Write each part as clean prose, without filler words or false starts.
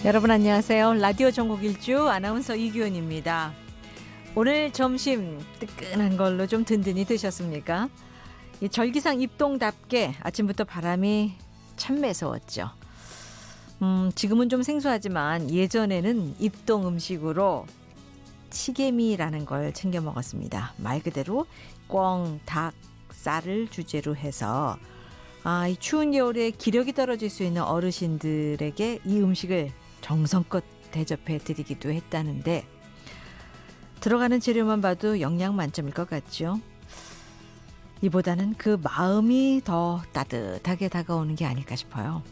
여러분 안녕하세요. 라디오 전국 일주 아나운서 이규현입니다. 오늘 점심 뜨끈한 걸로 좀 든든히 드셨습니까? 이 절기상 입동답게 아침부터 바람이 참 매서웠죠. 지금은 좀 생소하지만 예전에는 입동 음식으로 치개미라는 걸 챙겨 먹었습니다. 말 그대로 꿩, 닭, 쌀을 주재로 해서 이 추운 겨울에 기력이 떨어질 수 있는 어르신들에게 이 음식을 정성껏 대접해 드리기도 했다는데 들어가는 재료만 봐도 영양 만점일 것 같죠. 이보다는 그 마음이 더 따뜻하게 다가오는 게 아닐까 싶어요.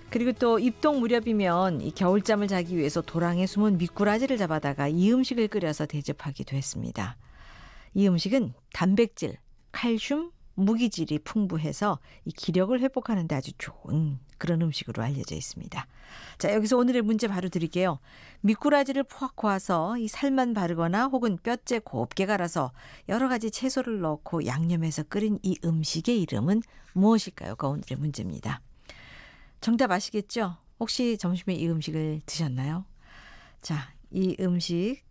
그리고 또 입동 무렵이면 이 겨울잠을 자기 위해서 도랑에 숨은 미꾸라지를 잡아다가 이 음식을 끓여서 대접하기도 했습니다. 이 음식은 단백질, 칼슘, 무기질이 풍부해서 이 기력을 회복하는 데 아주 좋은 그런 음식으로 알려져 있습니다. 자, 여기서 오늘의 문제 바로 드릴게요. 미꾸라지를 푹 고아서 이 살만 바르거나 혹은 뼈째 곱게 갈아서 여러 가지 채소를 넣고 양념해서 끓인 이 음식의 이름은 무엇일까요?가 오늘의 문제입니다. 정답 아시겠죠? 혹시 점심에 이 음식을 드셨나요? 자, 이 음식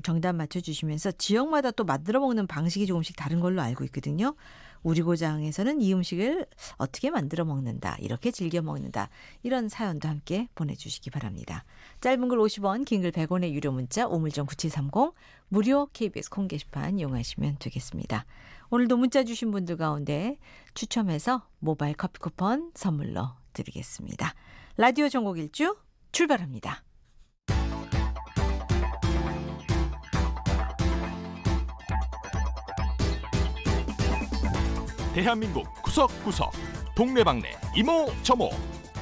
정답 맞춰주시면서 지역마다 또 만들어 먹는 방식이 조금씩 다른 걸로 알고 있거든요. 우리 고장에서는 이 음식을 어떻게 만들어 먹는다, 이렇게 즐겨 먹는다, 이런 사연도 함께 보내주시기 바랍니다. 짧은 글 50원, 긴 글 100원의 유료 문자 우물정 9730, 무료 KBS 콩 게시판 이용하시면 되겠습니다. 오늘도 문자 주신 분들 가운데 추첨해서 모바일 커피 쿠폰 선물로 드리겠습니다. 라디오 전국 일주 출발합니다. 대한민국 구석구석 동네방네 이모저모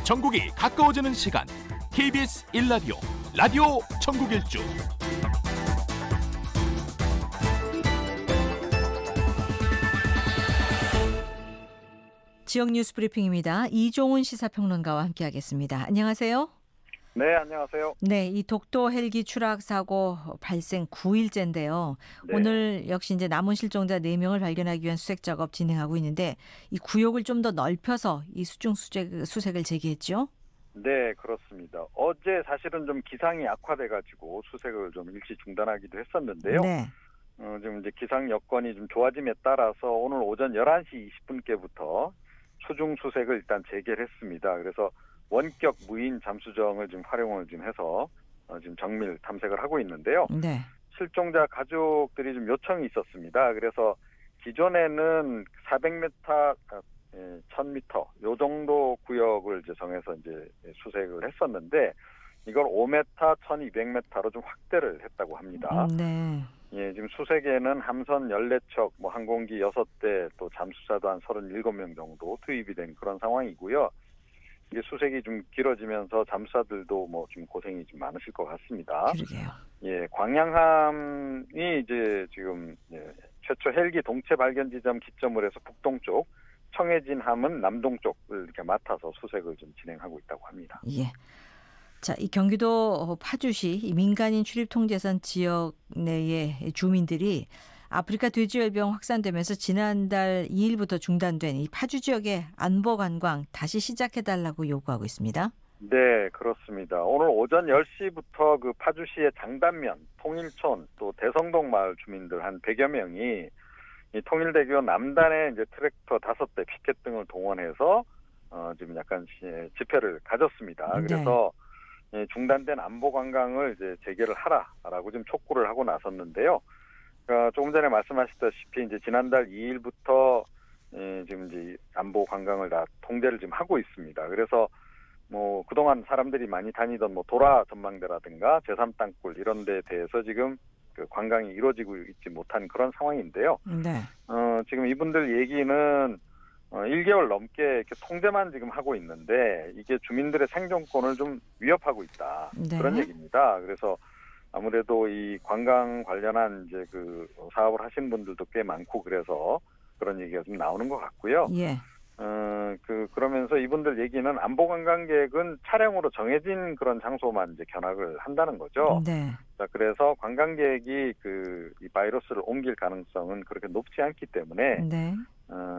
전국이 가까워지는 시간 KBS 1라디오 라디오 전국 일주 지역 뉴스 브리핑입니다. 이종훈 시사평론가와 함께하겠습니다. 안녕하세요. 네, 안녕하세요. 네, 이 독도 헬기 추락 사고 발생 9일째인데요. 네. 오늘 역시 이제 남은 실종자 4명을 발견하기 위한 수색 작업 진행하고 있는데 이 구역을 좀 더 넓혀서 이 수색을 재개했죠? 네, 그렇습니다. 어제 사실은 좀 기상이 악화돼가지고 수색을 좀 일시 중단하기도 했었는데요. 네. 지금 이제 기상 여건이 좀 좋아짐에 따라서 오늘 오전 11시 20분께부터 수중 수색을 일단 재개를 했습니다. 그래서 원격 무인 잠수정을 지금 활용을 좀 해서 지금 정밀 탐색을 하고 있는데요. 네. 실종자 가족들이 좀 요청이 있었습니다. 그래서 기존에는 400m, 1000m 요 정도 구역을 이제 정해서 이제 수색을 했었는데 이걸 5m, 1200m로 좀 확대를 했다고 합니다. 네. 예, 지금 수색에는 함선 14척, 항공기 6대, 또 잠수사도 한 37명 정도 투입이 된 그런 상황이고요. 이게 수색이 좀 길어지면서 잠수사들도 좀 고생이 좀 많으실 것 같습니다. 그러게요. 예, 광양함이 이제 지금 최초 헬기 동체 발견 지점 기점으로 해서 북동쪽, 청해진함은 남동쪽을 이렇게 맡아서 수색을 좀 진행하고 있다고 합니다. 예. 자, 이 경기도 파주시 이 민간인 출입 통제선 지역 내의 주민들이 아프리카 돼지열병 확산되면서 지난달 2일부터 중단된 이 파주 지역의 안보 관광 다시 시작해달라고 요구하고 있습니다. 네, 그렇습니다. 오늘 오전 10시부터 그 파주시의 장단면, 통일촌, 또 대성동 마을 주민들 한 100여 명이 이 통일대교 남단에 이제 트랙터 5대 피켓 등을 동원해서 지금 약간 집회를 가졌습니다. 네. 그래서 중단된 안보 관광을 이제 재개를 하라라고 좀 촉구를 하고 나섰는데요. 조금 전에 말씀하셨다시피 이제 지난달 2일부터 지금 이제 안보 관광을 다 통제를 지금 하고 있습니다. 그래서 그동안 사람들이 많이 다니던 도라 전망대라든가 제3땅굴 이런 데에 대해서 지금 그 관광이 이루어지고 있지 못한 그런 상황인데요. 네. 지금 이분들 얘기는 1개월 넘게 이렇게 통제만 지금 하고 있는데 이게 주민들의 생존권을 좀 위협하고 있다. 네. 그런 얘기입니다. 그래서 아무래도 이 관광 관련한 이제 그 사업을 하신 분들도 꽤 많고 그래서 그런 얘기가 좀 나오는 것 같고요. 예. 그러면서 이분들 얘기는 안보 관광 계획은 차량으로 정해진 그런 장소만 이제 견학을 한다는 거죠. 네. 자, 그래서 관광 계획이 이 바이러스를 옮길 가능성은 그렇게 높지 않기 때문에 네.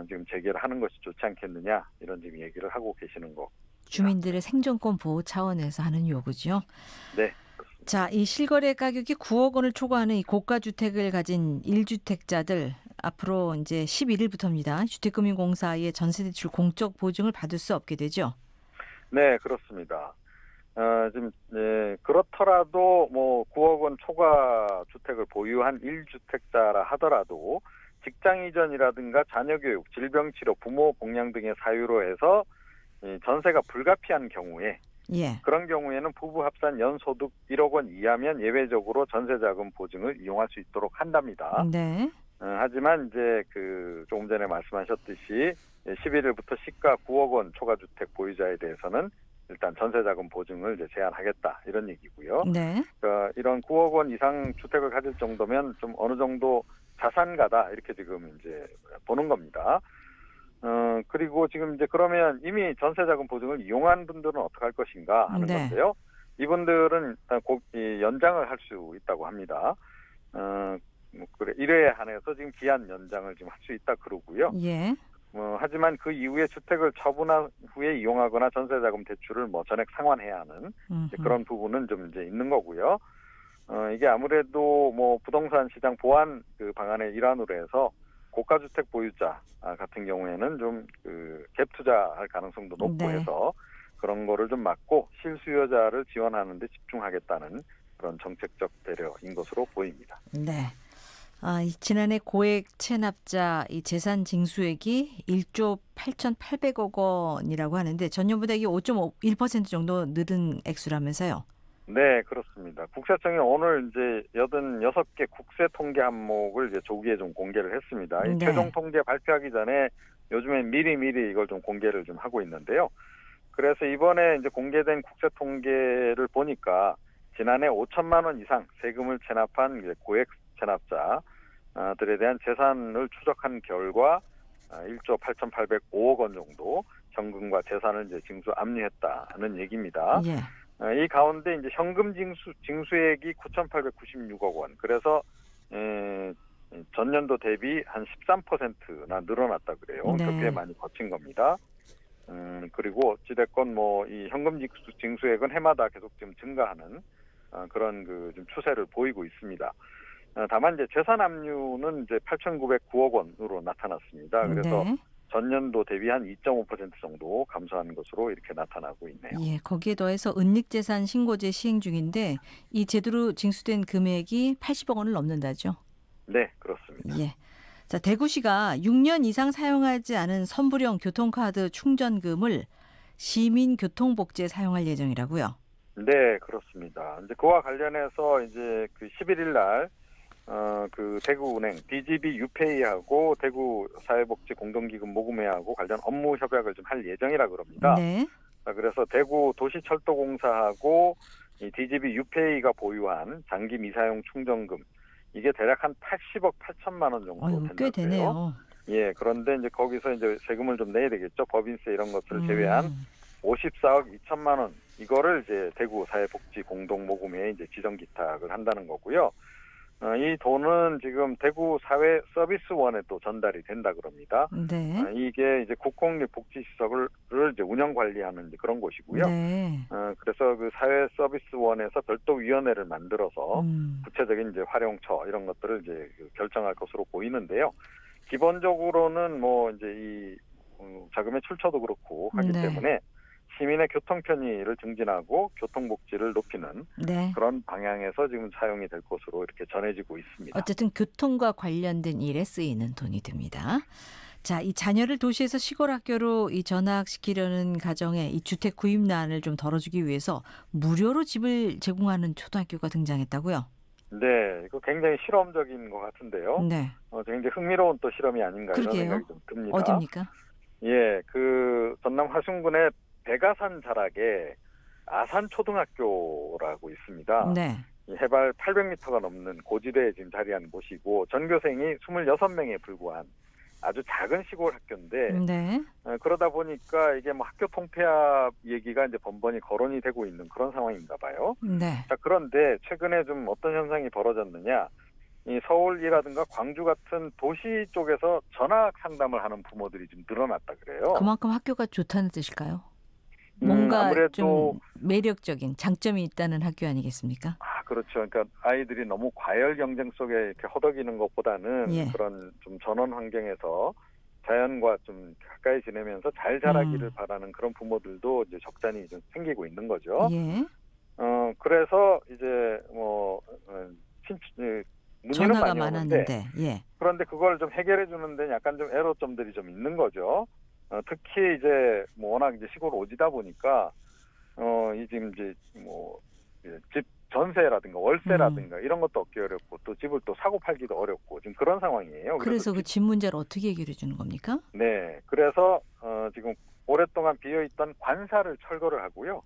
지금 재개를 하는 것이 좋지 않겠느냐 이런 지금 얘기를 하고 계시는 거 주민들의 생존권 보호 차원에서 하는 요구죠. 네. 자, 이 실거래 가격이 9억 원을 초과하는 이 고가 주택을 가진 1주택자들 앞으로 이제 11일부터입니다. 주택금융공사의 전세대출 공적 보증을 받을 수 없게 되죠. 네, 그렇습니다. 지금 그렇더라도 뭐 9억 원 초과 주택을 보유한 1주택자라 하더라도 직장 이전이라든가 자녀 교육, 질병 치료, 부모 복양 등의 사유로 해서 전세가 불가피한 경우에 예. 그런 경우에는 부부 합산 연소득 1억 원 이하면 예외적으로 전세자금 보증을 이용할 수 있도록 한답니다. 네. 하지만 이제 조금 전에 말씀하셨듯이 11일부터 시가 9억 원 초과 주택 보유자에 대해서는 일단 전세자금 보증을 이제 제한하겠다 이런 얘기고요. 네. 그러니까 이런 9억 원 이상 주택을 가질 정도면 좀 어느 정도 자산가다 이렇게 지금 이제 보는 겁니다. 그리고 지금 이제 그러면 이미 전세자금 보증을 이용한 분들은 어떻게 할 것인가 하는 네. 건데요. 이분들은 일단 연장을 할 수 있다고 합니다. 그래 1회에 한해서 지금 기한 연장을 지금 할 수 있다 그러고요. 예. 하지만 그 이후에 주택을 처분한 후에 이용하거나 전세자금 대출을 뭐 전액 상환해야 하는 그런 부분은 좀 이제 있는 거고요. 이게 아무래도 뭐 부동산 시장 보완 그 방안의 일환으로 해서 고가주택 보유자 같은 경우에는 좀 갭 투자할 가능성도 높고 네. 해서 그런 거를 좀 막고 실수요자를 지원하는 데 집중하겠다는 그런 정책적 배려인 것으로 보입니다. 네. 지난해 고액 체납자 이 재산 징수액이 1조 8,800억 원이라고 하는데 전년보다 이게 5.1% 정도 늘은 액수라면서요. 네, 그렇습니다. 국세청이 오늘 이제 86개 국세 통계 항목을 이제 조기에 좀 공개를 했습니다. 이 네. 최종 통계 발표하기 전에 요즘에 미리 이걸 좀 공개를 좀 하고 있는데요. 그래서 이번에 이제 공개된 국세 통계를 보니까 지난해 5천만 원 이상 세금을 체납한 이제 고액 체납자들에 대한 재산을 추적한 결과 1조 8,805억 원 정도 현금과 재산을 이제 징수 압류했다는 얘기입니다. 예. 이 가운데 이제 현금 징수액이 9,896억 원. 그래서 전년도 대비 한 13%나 늘어났다 그래요. 네. 꽤 많이 거친 겁니다. 그리고 어찌됐건 뭐 이 현금 징수액은 해마다 계속 좀 증가하는 그런 좀 추세를 보이고 있습니다. 다만 이제 재산 압류는 이제 8,909억 원으로 나타났습니다. 그래서 네. 전년도 대비 한 2.5% 정도 감소한 것으로 이렇게 나타나고 있네요. 예, 거기에 더해서 은닉재산 신고제 시행 중인데 이 제도로 징수된 금액이 80억 원을 넘는다죠. 네, 그렇습니다. 예. 자, 대구시가 6년 이상 사용하지 않은 선불형 교통카드 충전금을 시민교통복지에 사용할 예정이라고요. 네, 그렇습니다. 이제 그와 관련해서 이제 11일 날 대구은행 DGB 유페이하고 대구사회복지 공동기금 모금회하고 관련 업무 협약을 좀 할 예정이라 그럽니다. 네. 그래서 대구 도시철도공사하고 이 DGB 유페이가 보유한 장기 미사용 충전금 이게 대략 한 80억 8천만 원 정도 된다고요. 꽤 되네요. 예, 그런데 이제 거기서 이제 세금을 좀 내야 되겠죠. 법인세 이런 것들을 제외한 54억 2천만 원 이거를 이제 대구 사회복지 공동모금회에 이제 지정 기탁을 한다는 거고요. 이 돈은 지금 대구 사회 서비스원에 또 전달이 된다 그럽니다. 네. 이게 이제 국공립복지시설을 이제 운영 관리하는 이제 그런 곳이고요. 네. 그래서 그 사회 서비스원에서 별도 위원회를 만들어서 구체적인 이제 활용처 이런 것들을 이제 결정할 것으로 보이는데요. 기본적으로는 뭐 이제 이 자금의 출처도 그렇고 하기 네. 때문에 시민의 교통 편의를 증진하고 교통복지를 높이는 네. 그런 방향에서 지금 사용이 될 것으로 이렇게 전해지고 있습니다. 어쨌든 교통과 관련된 일에 쓰이는 돈이 됩니다. 자, 이 자녀를 도시에서 시골 학교로 이 전학시키려는 가정에 이 주택 구입난을 좀 덜어주기 위해서 무료로 집을 제공하는 초등학교가 등장했다고요? 네, 이거 굉장히 실험적인 것 같은데요. 네. 굉장히 흥미로운 또 실험이 아닌가 그러게요. 이런 생각이 좀 듭니다. 어디입니까? 예, 전남 화순군의 백아산 자락에 아산초등학교라고 있습니다. 네. 해발 800m가 넘는 고지대에 지금 자리한 곳이고 전교생이 26명에 불과한 아주 작은 시골 학교인데 네. 그러다 보니까 이게 뭐 학교 통폐합 얘기가 이제 번번이 거론이 되고 있는 그런 상황인가 봐요. 네. 자, 그런데 최근에 좀 어떤 현상이 벌어졌느냐? 이 서울이라든가 광주 같은 도시 쪽에서 전학 상담을 하는 부모들이 좀 늘어났다 그래요. 그만큼 학교가 좋다는 뜻일까요? 뭔가 아무래도 좀 매력적인 장점이 있다는 학교 아니겠습니까? 그렇죠. 그러니까 아이들이 너무 과열 경쟁 속에 이렇게 허덕이는 것보다는 예. 그런 좀 전원 환경에서 자연과 좀 가까이 지내면서 잘 자라기를 바라는 그런 부모들도 이제 적잖이 좀 생기고 있는 거죠. 예. 그래서 이제 문의는 전화가 많이 많았는데, 예. 그런데 그걸 좀 해결해 주는데 약간 좀 애로점들이 좀 있는 거죠. 특히 이제 워낙 이제 시골 오지다 보니까 이 지금 이제 집 전세라든가 월세라든가 이런 것도 얻기 어렵고 또 집을 또 사고 팔기도 어렵고 지금 그런 상황이에요. 그래서 그 집 문제를 어떻게 해결해 주는 겁니까? 네, 그래서 지금 오랫동안 비어 있던 관사를 철거를 하고요.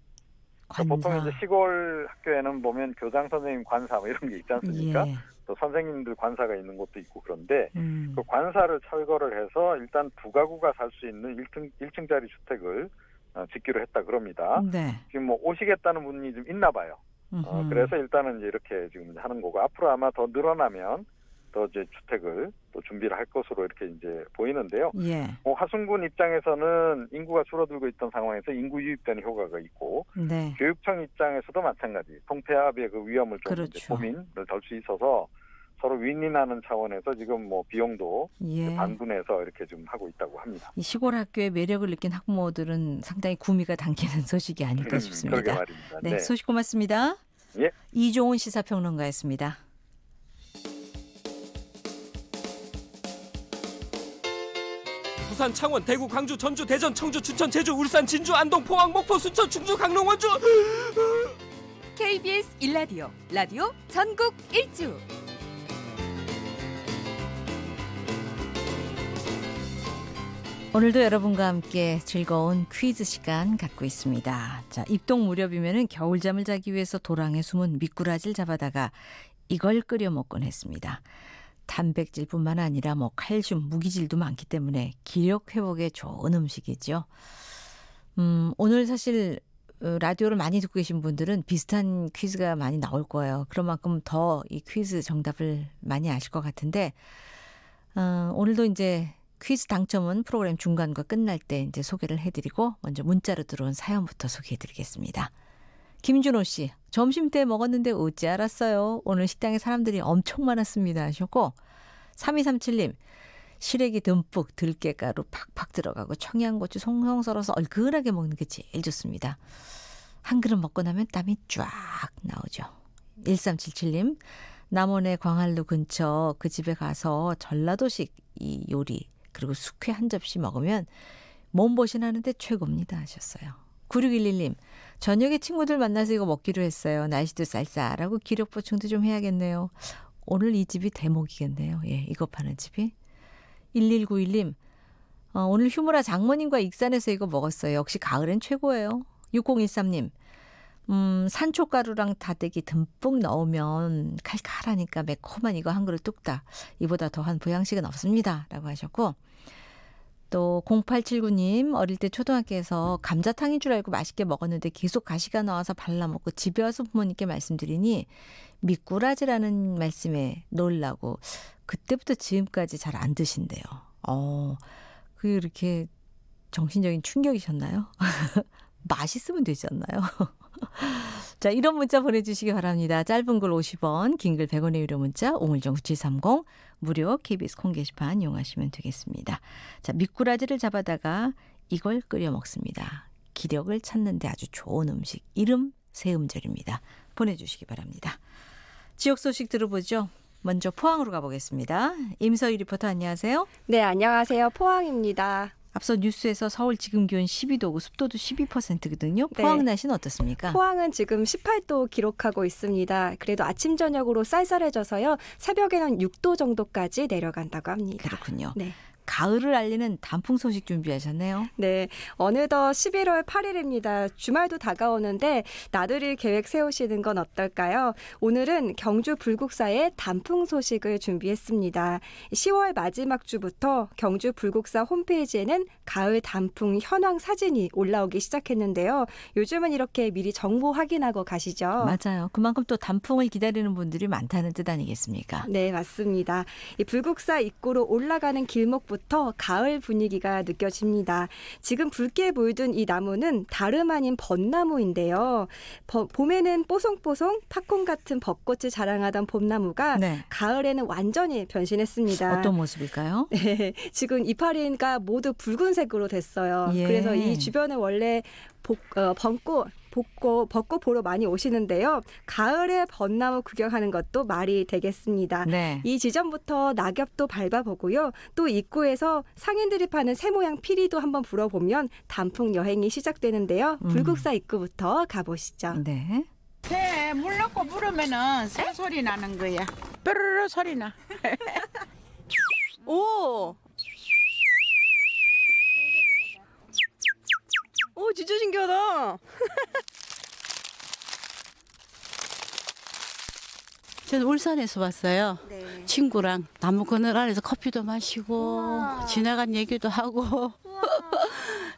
관사. 보통 이제 시골 학교에는 보면 교장 선생님 관사 뭐 이런 게 있지 않습니까? 예. 또 선생님들 관사가 있는 곳도 있고 그런데 음. 그 관사를 철거를 해서 일단 두 가구가 살 수 있는 1층짜리 주택을 짓기로 했다 그럽니다. 네. 지금 오시겠다는 분이 좀 있나 봐요. 그래서 일단은 이제 이렇게 지금 하는 거고 앞으로 아마 더 늘어나면 더 이제 주택을 또 준비를 할 것으로 이렇게 이제 보이는데요. 예. 하순군 입장에서는 인구가 줄어들고 있던 상황에서 인구 유입되는 효과가 있고 네. 교육청 입장에서도 마찬가지 통폐합의 그 위험을 좀 그렇죠. 이제 고민을 덜 수 있어서 서로 윈윈하는 차원에서 지금 비용도 예. 반분해서 이렇게 좀 하고 있다고 합니다. 이 시골 학교의 매력을 느낀 학부모들은 상당히 구미가 당기는 소식이 아닐까 싶습니다. 그러게 말입니다. 네, 소식 고맙습니다. 예. 이종훈 시사평론가였습니다. 부산, 창원, 대구, 광주, 전주, 대전, 청주, 춘천, 제주, 울산, 진주, 안동, 포항, 목포, 순천, 충주, 강릉, 원주. KBS 1라디오 라디오 전국 일주. 오늘도 여러분과 함께 즐거운 퀴즈 시간 갖고 있습니다. 자, 입동 무렵이면은 겨울잠을 자기 위해서 도랑에 숨은 미꾸라지를 잡아다가 이걸 끓여 먹곤 했습니다. 단백질뿐만 아니라 칼슘, 무기질도 많기 때문에 기력 회복에 좋은 음식이죠. 오늘 사실 라디오를 많이 듣고 계신 분들은 비슷한 퀴즈가 많이 나올 거예요. 그런 만큼 더 이 퀴즈 정답을 많이 아실 것 같은데 오늘도 이제 퀴즈 당첨은 프로그램 중간과 끝날 때 이제 소개를 해드리고 먼저 문자로 들어온 사연부터 소개해드리겠습니다. 김준호 씨, 점심 때 먹었는데 어찌 알았어요? 오늘 식당에 사람들이 엄청 많았습니다 하셨고 3237님, 시래기 듬뿍 들깨가루 팍팍 들어가고 청양고추 송송 썰어서 얼큰하게 먹는 게 제일 좋습니다. 한 그릇 먹고 나면 땀이 쫙 나오죠. 1377님, 남원의 광안루 근처 그 집에 가서 전라도식 이 요리 그리고 숙회 한 접시 먹으면 몸보신 하는데 최고입니다 하셨어요. 9611님, 저녁에 친구들 만나서 이거 먹기로 했어요. 날씨도 쌀쌀하고 기력 보충도 좀 해야겠네요. 오늘 이 집이 대목이겠네요. 예, 이거 파는 집이. 1191님, 오늘 휴무라 장모님과 익산에서 이거 먹었어요. 역시 가을엔 최고예요. 6013님, 산초가루랑 다대기 듬뿍 넣으면 칼칼하니까 매콤한 이거 한 그릇 뚝딱. 이보다 더한 보양식은 없습니다 라고 하셨고, 또 0879님, 어릴 때 초등학교에서 감자탕인 줄 알고 맛있게 먹었는데 계속 가시가 나와서 발라먹고 집에 와서 부모님께 말씀드리니 미꾸라지라는 말씀에 놀라고 그때부터 지금까지 잘 안 드신대요. 그게 이렇게 정신적인 충격이셨나요? 맛있으면 되지 않나요? 자, 이런 문자 보내주시기 바랍니다. 짧은 글 50원, 긴 글 100원의 유료 문자, 옹물정 9730, 무료 KBS 콩 게시판 이용하시면 되겠습니다. 자, 미꾸라지를 잡아다가 이걸 끓여 먹습니다. 기력을 찾는 데 아주 좋은 음식, 이름 새음절입니다. 보내주시기 바랍니다. 지역 소식 들어보죠. 먼저 포항으로 가보겠습니다. 임서희 리포터 안녕하세요. 네, 안녕하세요. 포항입니다. 앞서 뉴스에서 서울 지금 기온 12도고 습도도 12%거든요. 포항 네. 날씨는 어떻습니까? 포항은 지금 18도 기록하고 있습니다. 그래도 아침 저녁으로 쌀쌀해져서요. 새벽에는 6도 정도까지 내려간다고 합니다. 그렇군요. 네. 가을을 알리는 단풍 소식 준비하셨네요. 네, 어느덧 11월 8일입니다. 주말도 다가오는데 나들이 계획 세우시는 건 어떨까요? 오늘은 경주 불국사의 단풍 소식을 준비했습니다. 10월 마지막 주부터 경주 불국사 홈페이지에는 가을 단풍 현황 사진이 올라오기 시작했는데요. 요즘은 이렇게 미리 정보 확인하고 가시죠. 맞아요. 그만큼 또 단풍을 기다리는 분들이 많다는 뜻 아니겠습니까? 네, 맞습니다. 이 불국사 입구로 올라가는 길목부터 이후부터 가을 분위기가 느껴집니다. 지금 붉게 물든 이 나무는 다름 아닌 벚나무인데요. 봄에는 뽀송뽀송 팝콘 같은 벚꽃을 자랑하던 봄나무가 네. 가을에는 완전히 변신했습니다. 어떤 모습일까요? 네, 지금 이파리가 모두 붉은색으로 됐어요. 예. 그래서 이 주변에 원래 벚꽃 보러 많이 오시는데요. 가을에 벚나무 구경하는 것도 말이 되겠습니다. 네. 이 지점부터 낙엽도 밟아보고요. 또 입구에서 상인들이 파는 새 모양 피리도 한번 불어보면 단풍 여행이 시작되는데요. 불국사 입구부터 가보시죠. 네. 새 물 넣고 부르면은 새 소리 나는 거야. 뾰로로 소리 나. 오! 오, 진짜 신기하다. 저는 울산에서 왔어요. 네. 친구랑 나무 그늘 아래서 커피도 마시고 지나간 얘기도 하고.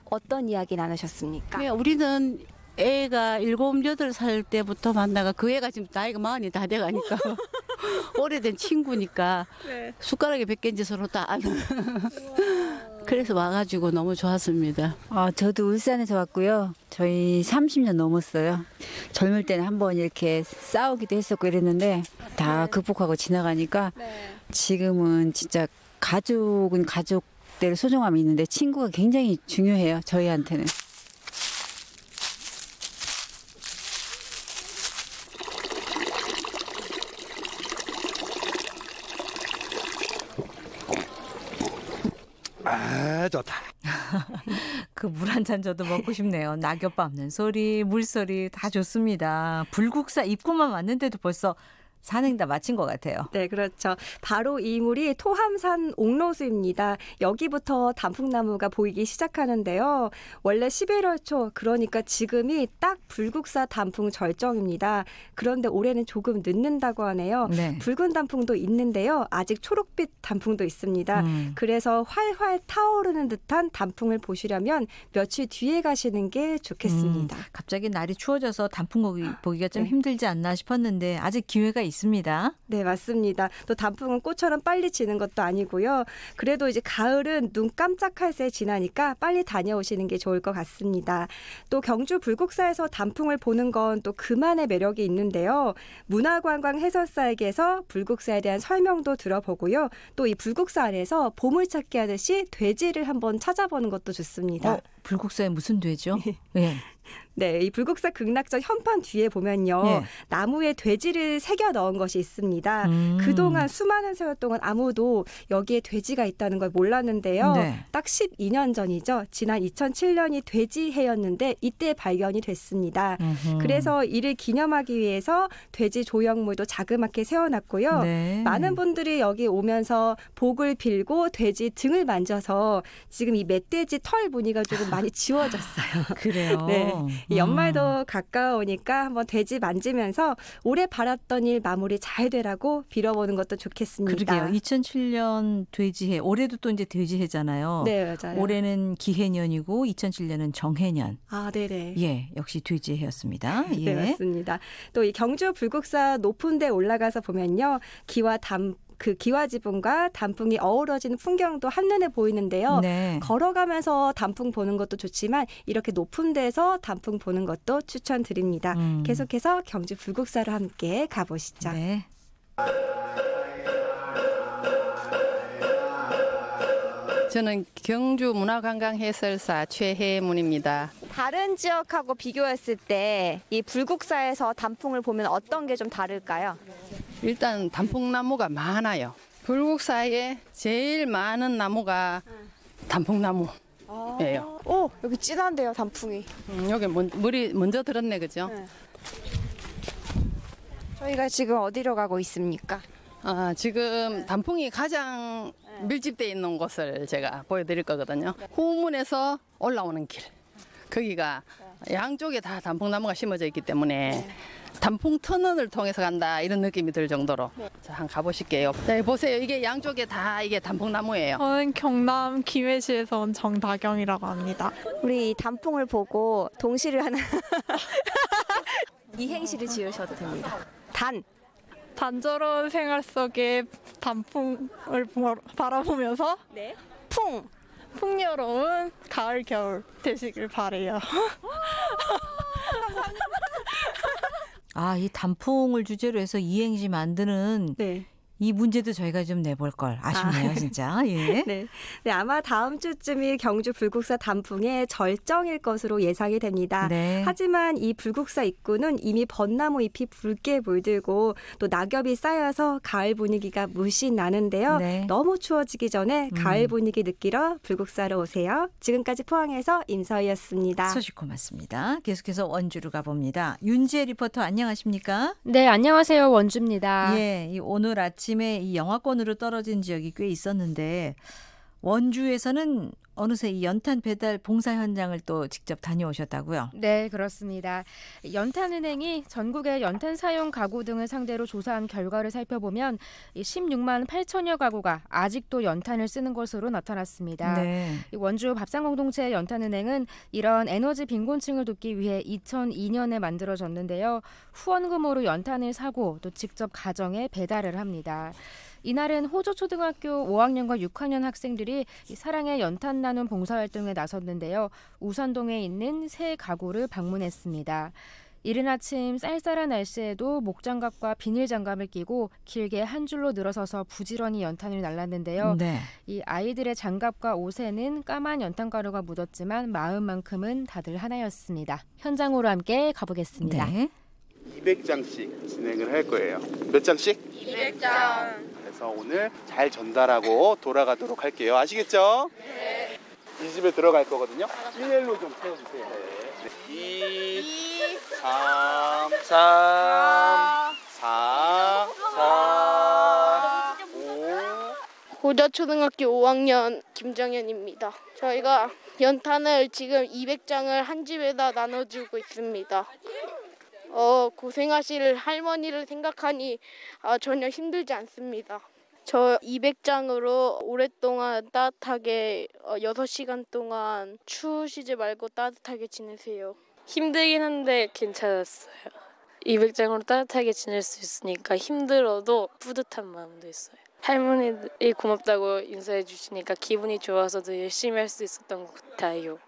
어떤 이야기 나누셨습니까? 그냥 우리는 애가 7, 8살 때부터 만나가 그 애가 지금 나이가 40이 다 돼가니까 오래된 친구니까 네. 숟가락에 몇 개인지 서로 다 아는. 그래서 와가지고 너무 좋았습니다. 저도 울산에서 왔고요. 저희 30년 넘었어요. 젊을 때는 한번 이렇게 싸우기도 했었고 이랬는데 다 극복하고 지나가니까 지금은 진짜 가족은 가족대로 소중함이 있는데 친구가 굉장히 중요해요. 저희한테는. 아, 좋다. 그 물 한 잔 저도 먹고 싶네요. 낙엽 밟는 소리, 물소리 다 좋습니다. 불국사 입구만 왔는데도 벌써 산행 다 마친 것 같아요. 네, 그렇죠. 바로 이 물이 토함산 옥로수입니다. 여기부터 단풍나무가 보이기 시작하는데요. 원래 11월 초, 그러니까 지금이 딱 불국사 단풍 절정입니다. 그런데 올해는 조금 늦는다고 하네요. 네. 붉은 단풍도 있는데요. 아직 초록빛 단풍도 있습니다. 그래서 활활 타오르는 듯한 단풍을 보시려면 며칠 뒤에 가시는 게 좋겠습니다. 갑자기 날이 추워져서 단풍 보기가 좀 힘들지 않나 싶었는데 아직 기회가 있습니다. 네, 맞습니다. 또 단풍은 꽃처럼 빨리 지는 것도 아니고요. 그래도 이제 가을은 눈 깜짝할 새 지나니까 빨리 다녀오시는 게 좋을 것 같습니다. 또 경주 불국사에서 단풍을 보는 건 또 그만의 매력이 있는데요. 문화관광 해설사에게서 불국사에 대한 설명도 들어보고요. 또 이 불국사 안에서 보물찾기 하듯이 돼지를 한번 찾아보는 것도 좋습니다. 불국사에 무슨 돼지요? 네. 네, 이 불국사 극락전 현판 뒤에 보면요. 예. 나무에 돼지를 새겨 넣은 것이 있습니다. 그동안 수많은 세월 동안 아무도 여기에 돼지가 있다는 걸 몰랐는데요. 네. 딱 12년 전이죠. 지난 2007년이 돼지 해였는데 이때 발견이 됐습니다. 그래서 이를 기념하기 위해서 돼지 조형물도 자그맣게 세워놨고요. 네. 많은 분들이 여기 오면서 복을 빌고 돼지 등을 만져서 지금 이 멧돼지 털 무늬가 조금 많이 지워졌어요. 그래요. 네. 이 연말도 가까우니까 한번 돼지 만지면서 올해 바랐던 일 마무리 잘 되라고 빌어보는 것도 좋겠습니다. 그러게요. 2007년 돼지해. 올해도 또 이제 돼지해잖아요. 네, 맞아요. 올해는 기해년이고 2007년은 정해년. 아, 네네. 예, 역시 돼지해였습니다. 예. 네, 맞습니다. 또 이 경주 불국사 높은 데 올라가서 보면요. 기와 지붕과 단풍이 어우러지는 풍경도 한눈에 보이는데요. 네. 걸어가면서 단풍 보는 것도 좋지만 이렇게 높은 데서 단풍 보는 것도 추천드립니다. 계속해서 경주 불국사로 함께 가보시죠. 네. 저는 경주 문화관광해설사 최혜문입니다. 다른 지역하고 비교했을 때 이 불국사에서 단풍을 보면 어떤 게 좀 다를까요? 일단 단풍나무가 많아요. 불국사에 제일 많은 나무가 단풍나무예요. 오, 여기 진한데요, 단풍이. 여기 물이 먼저 들었네, 그죠? 네. 저희가 지금 어디로 가고 있습니까? 지금 단풍이 가장 밀집되어 있는 곳을 제가 보여드릴 거거든요. 후문에서 올라오는 길. 거기가 양쪽에 다 단풍나무가 심어져 있기 때문에 단풍 터널을 통해서 간다 이런 느낌이 들 정도로. 자, 한번 가보실게요. 네, 보세요. 이게 양쪽에 다 이게 단풍나무예요. 저는 경남 김해시에서 온 정다경이라고 합니다. 우리 이 단풍을 보고 동시를 하는 이행시를 지으셔도 됩니다. 단조로운 생활 속에 단풍을 바라보면서 풍요로운 가을 겨울 되시길 바래요. 아, 이 단풍을 주제로 해서 이행시 만드는 이 문제도 저희가 좀 내볼 걸. 아쉽네요, 진짜. 예. 네. 아마 다음 주쯤이 경주 불국사 단풍의 절정일 것으로 예상이 됩니다. 네. 하지만 이 불국사 입구는 이미 벚나무 잎이 붉게 물들고 또 낙엽이 쌓여서 가을 분위기가 물씬 나는데요. 네. 너무 추워지기 전에 가을 분위기 느끼러 불국사로 오세요. 지금까지 포항에서 임서희였습니다. 소식 고맙습니다. 계속해서 원주로 가봅니다. 윤지혜 리포터 안녕하십니까? 네, 안녕하세요. 원주입니다. 예, 오늘 아침에 이 영하권으로 떨어진 지역이 꽤 있었는데 원주에서는 어느새 이 연탄 배달 봉사 현장을 또 직접 다녀오셨다고요? 네, 그렇습니다. 연탄은행이 전국의 연탄 사용 가구 등을 상대로 조사한 결과를 살펴보면 16만 8천여 가구가 아직도 연탄을 쓰는 것으로 나타났습니다. 네. 원주 밥상공동체 연탄은행은 이런 에너지 빈곤층을 돕기 위해 2002년에 만들어졌는데요. 후원금으로 연탄을 사고 또 직접 가정에 배달을 합니다. 이날은 호조초등학교 5학년과 6학년 학생들이 사랑의 연탄 나눔 봉사활동에 나섰는데요. 우산동에 있는 새 가구를 방문했습니다. 이른 아침 쌀쌀한 날씨에도 목장갑과 비닐장갑을 끼고 길게 한 줄로 늘어서서 부지런히 연탄을 날랐는데요. 네. 이 아이들의 장갑과 옷에는 까만 연탄가루가 묻었지만 마음만큼은 다들 하나였습니다. 현장으로 함께 가보겠습니다. 네. 200장씩 진행을 할 거예요. 몇 장씩? 200장. 그래서 오늘 잘 전달하고 돌아가도록 할게요. 아시겠죠? 네. 이 집에 들어갈 거거든요. 1일로 좀 세워주세요. 네. 2, 3, 4, 5. 호저초등학교 5학년 김정현입니다. 저희가 연탄을 지금 200장을 한 집에다 나눠주고 있습니다. 고생하실 할머니를 생각하니 전혀 힘들지 않습니다. 저 200장으로 오랫동안 따뜻하게 6시간 동안 추우시지 말고 따뜻하게 지내세요. 힘들긴 한데 괜찮았어요. 200장으로 따뜻하게 지낼 수 있으니까 힘들어도 뿌듯한 마음도 있어요. 할머니들이 고맙다고 인사해 주시니까 기분이 좋아서 더 열심히 할 수 있었던 것 같아요.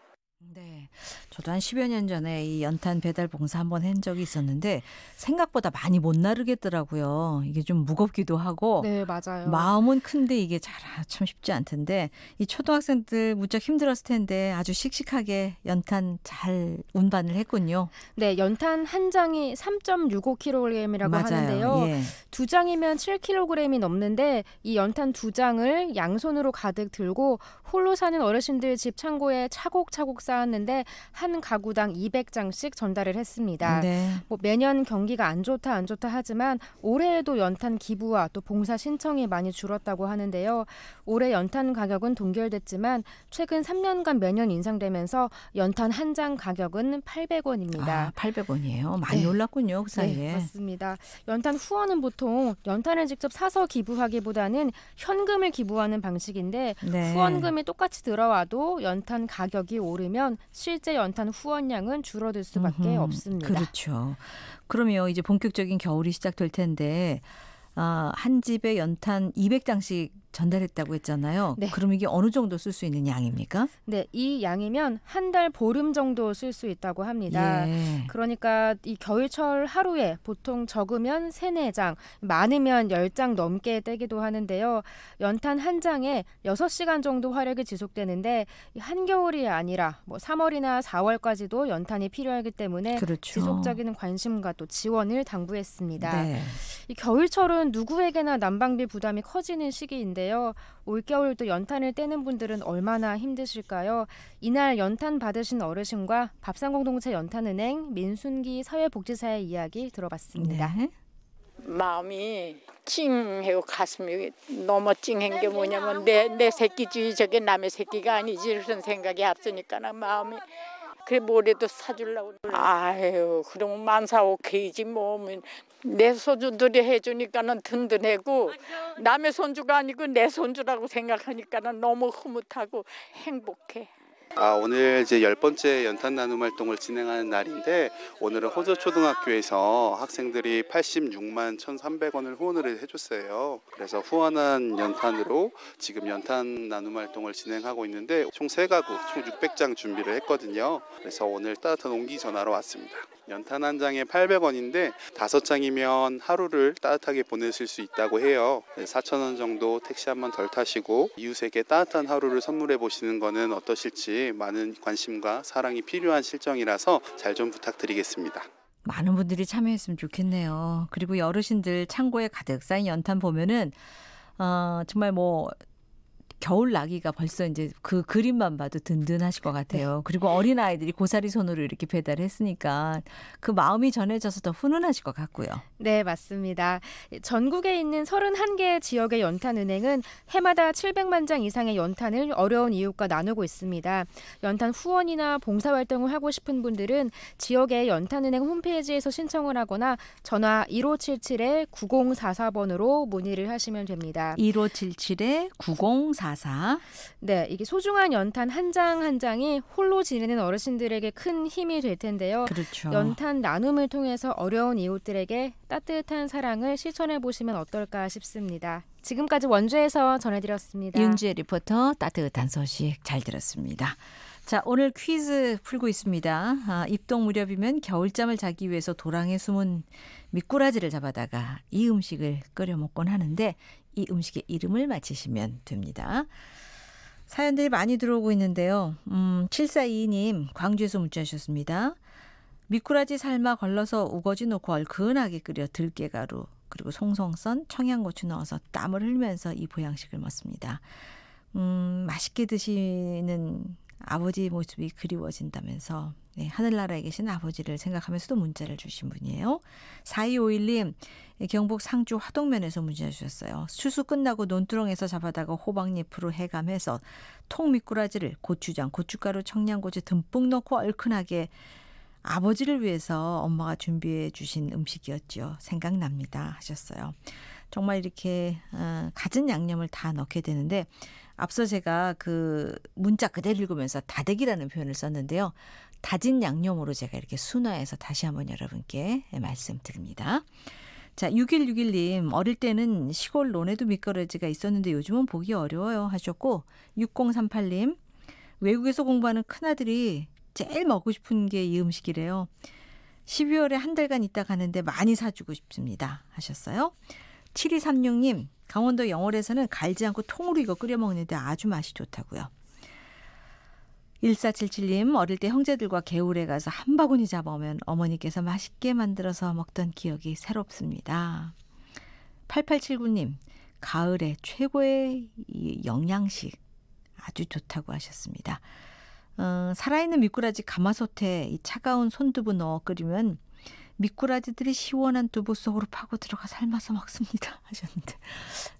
네, 저도 한 10여 년 전에 이 연탄 배달 봉사 한번 한 적이 있었는데 생각보다 많이 못 나르겠더라고요. 이게 좀 무겁기도 하고 네, 맞아요. 마음은 큰데 이게 참 쉽지 않던데 이 초등학생들 무척 힘들었을 텐데 아주 씩씩하게 연탄 잘 운반을 했군요. 네, 연탄 한 장이 3.65kg이라고 맞아요. 하는데요. 예. 두 장이면 7kg이 넘는데 이 연탄 두 장을 양손으로 가득 들고 홀로 사는 어르신들 집 창고에 차곡차곡 쌓았는데 한 가구당 200장씩 전달을 했습니다. 네. 매년 경기가 안 좋다 하지만 올해에도 연탄 기부와 또 봉사 신청이 많이 줄었다고 하는데요. 올해 연탄 가격은 동결됐지만 최근 3년간 매년 인상되면서 연탄 한 장 가격은 800원입니다. 아, 800원이에요. 많이 올랐군요, 그 사이에. 네, 맞습니다. 연탄 후원은 보통 연탄을 직접 사서 기부하기보다는 현금을 기부하는 방식인데 네. 후원금이 똑같이 들어와도 연탄 가격이 오르면 실제 연탄 후원량은 줄어들 수밖에 없습니다. 그렇죠. 그러면 이제 본격적인 겨울이 시작될 텐데 한 집에 연탄 200장씩 전달했다고 했잖아요. 네. 그럼 이게 어느 정도 쓸 수 있는 양입니까? 네, 이 양이면 한 달 보름 정도 쓸 수 있다고 합니다. 예. 그러니까 이 겨울철 하루에 보통 적으면 3-4장, 많으면 10장 넘게 떼기도 하는데요. 연탄 한 장에 6시간 정도 화력이 지속되는데 한겨울이 아니라 3월이나 4월까지도 연탄이 필요하기 때문에 그렇죠. 지속적인 관심과 또 지원을 당부했습니다. 네. 이 겨울철은 누구에게나 난방비 부담이 커지는 시기인데요. 올겨울도 연탄을 떼는 분들은 얼마나 힘드실까요? 이날 연탄 받으신 어르신과 밥상공동체 연탄은행 민순기 사회복지사의 이야기 들어봤습니다. 네. 마음이 찡하고 가슴이 너무 찡한 게 뭐냐면 내 새끼지 저게 남의 새끼가 아니지 그런 생각이 앞서니까 마음이 그래 뭐라도 사주려고 아유 그러면 만사 오케이지 뭐 내 손주들이 해주니까는 든든하고 남의 손주가 아니고 내 손주라고 생각하니까는 너무 흐뭇하고 행복해. 오늘 이제 10번째 연탄 나눔 활동을 진행하는 날인데 오늘은 호저초등학교에서 학생들이 86만 1,300원을 후원을 해줬어요. 그래서 후원한 연탄으로 지금 연탄 나눔 활동을 진행하고 있는데 총 3가구, 총 600장 준비를 했거든요. 그래서 오늘 따뜻한 온기 전하러 왔습니다. 연탄 한 장에 800원인데 5장이면 하루를 따뜻하게 보내실 수 있다고 해요. 4,000원 정도 택시 한 번 덜 타시고 이웃에게 따뜻한 하루를 선물해 보시는 거는 어떠실지 많은 관심과 사랑이 필요한 실정이라서 잘 좀 부탁드리겠습니다. 많은 분들이 참여했으면 좋겠네요. 그리고 이 어르신들 창고에 가득 쌓인 연탄 보면은 정말 뭐 겨울 나기가 벌써 이제 그 그림만 봐도 든든하실 것 같아요. 네. 그리고 어린아이들이 고사리 손으로 이렇게 배달했으니까 그 마음이 전해져서 더 훈훈하실 것 같고요. 네, 맞습니다. 전국에 있는 31개 지역의 연탄은행은 해마다 700만 장 이상의 연탄을 어려운 이웃과 나누고 있습니다. 연탄 후원이나 봉사활동을 하고 싶은 분들은 지역의 연탄은행 홈페이지에서 신청을 하거나 전화 1577-9044번으로 문의를 하시면 됩니다. 1577-9044. 네, 이게 소중한 연탄 한 장 한 장이 홀로 지내는 어르신들에게 큰 힘이 될 텐데요. 그렇죠. 연탄 나눔을 통해서 어려운 이웃들에게 따뜻한 사랑을 실천해 보시면 어떨까 싶습니다. 지금까지 원주에서 전해드렸습니다. 윤주혜 리포터 따뜻한 소식 잘 들었습니다. 자, 오늘 퀴즈 풀고 있습니다. 입동 무렵이면 겨울잠을 자기 위해서 도랑에 숨은 미꾸라지를 잡아다가 이 음식을 끓여 먹곤 하는데 이 음식의 이름을 맞히시면 됩니다. 사연들이 많이 들어오고 있는데요. 7422님 광주에서 문자 주셨습니다. 미꾸라지 삶아 걸러서 우거지 놓고 얼큰하게 끓여 들깨가루 그리고 송송 썬 청양고추 넣어서 땀을 흘리면서 이 보양식을 먹습니다. 맛있게 드시는 아버지 모습이 그리워진다면서 네, 하늘나라에 계신 아버지를 생각하면서도 문자를 주신 분이에요. 4251님 경북 상주 화동면에서 문자 주셨어요. 추수 끝나고 논두렁에서 잡아다가 호박잎으로 해감해서 통미꾸라지를 고추장, 고춧가루, 청양고추 듬뿍 넣고 얼큰하게 아버지를 위해서 엄마가 준비해 주신 음식이었죠. 생각납니다 하셨어요. 정말 이렇게 갖은 양념을 다 넣게 되는데 앞서 제가 그 문자 그대로 읽으면서 다대기라는 표현을 썼는데요. 다진 양념으로 제가 이렇게 순화해서 다시 한번 여러분께 말씀드립니다. 자, 6161님 어릴 때는 시골 논에도 미꾸라지가 있었는데 요즘은 보기 어려워요 하셨고 6038님 외국에서 공부하는 큰아들이 제일 먹고 싶은 게 이 음식이래요. 12월에 한 달간 있다 가는데 많이 사주고 싶습니다 하셨어요. 7236님 강원도 영월에서는 갈지 않고 통으로 이거 끓여 먹는데 아주 맛이 좋다고요. 1477님 어릴 때 형제들과 개울에 가서 한 바구니 잡아오면 어머니께서 맛있게 만들어서 먹던 기억이 새롭습니다. 8879님 가을에 최고의 영양식 아주 좋다고 하셨습니다. 살아있는 미꾸라지 가마솥에 이 차가운 손두부 넣어 끓이면 미꾸라지들이 시원한 두부 속으로 파고 들어가 삶아서 먹습니다 하셨는데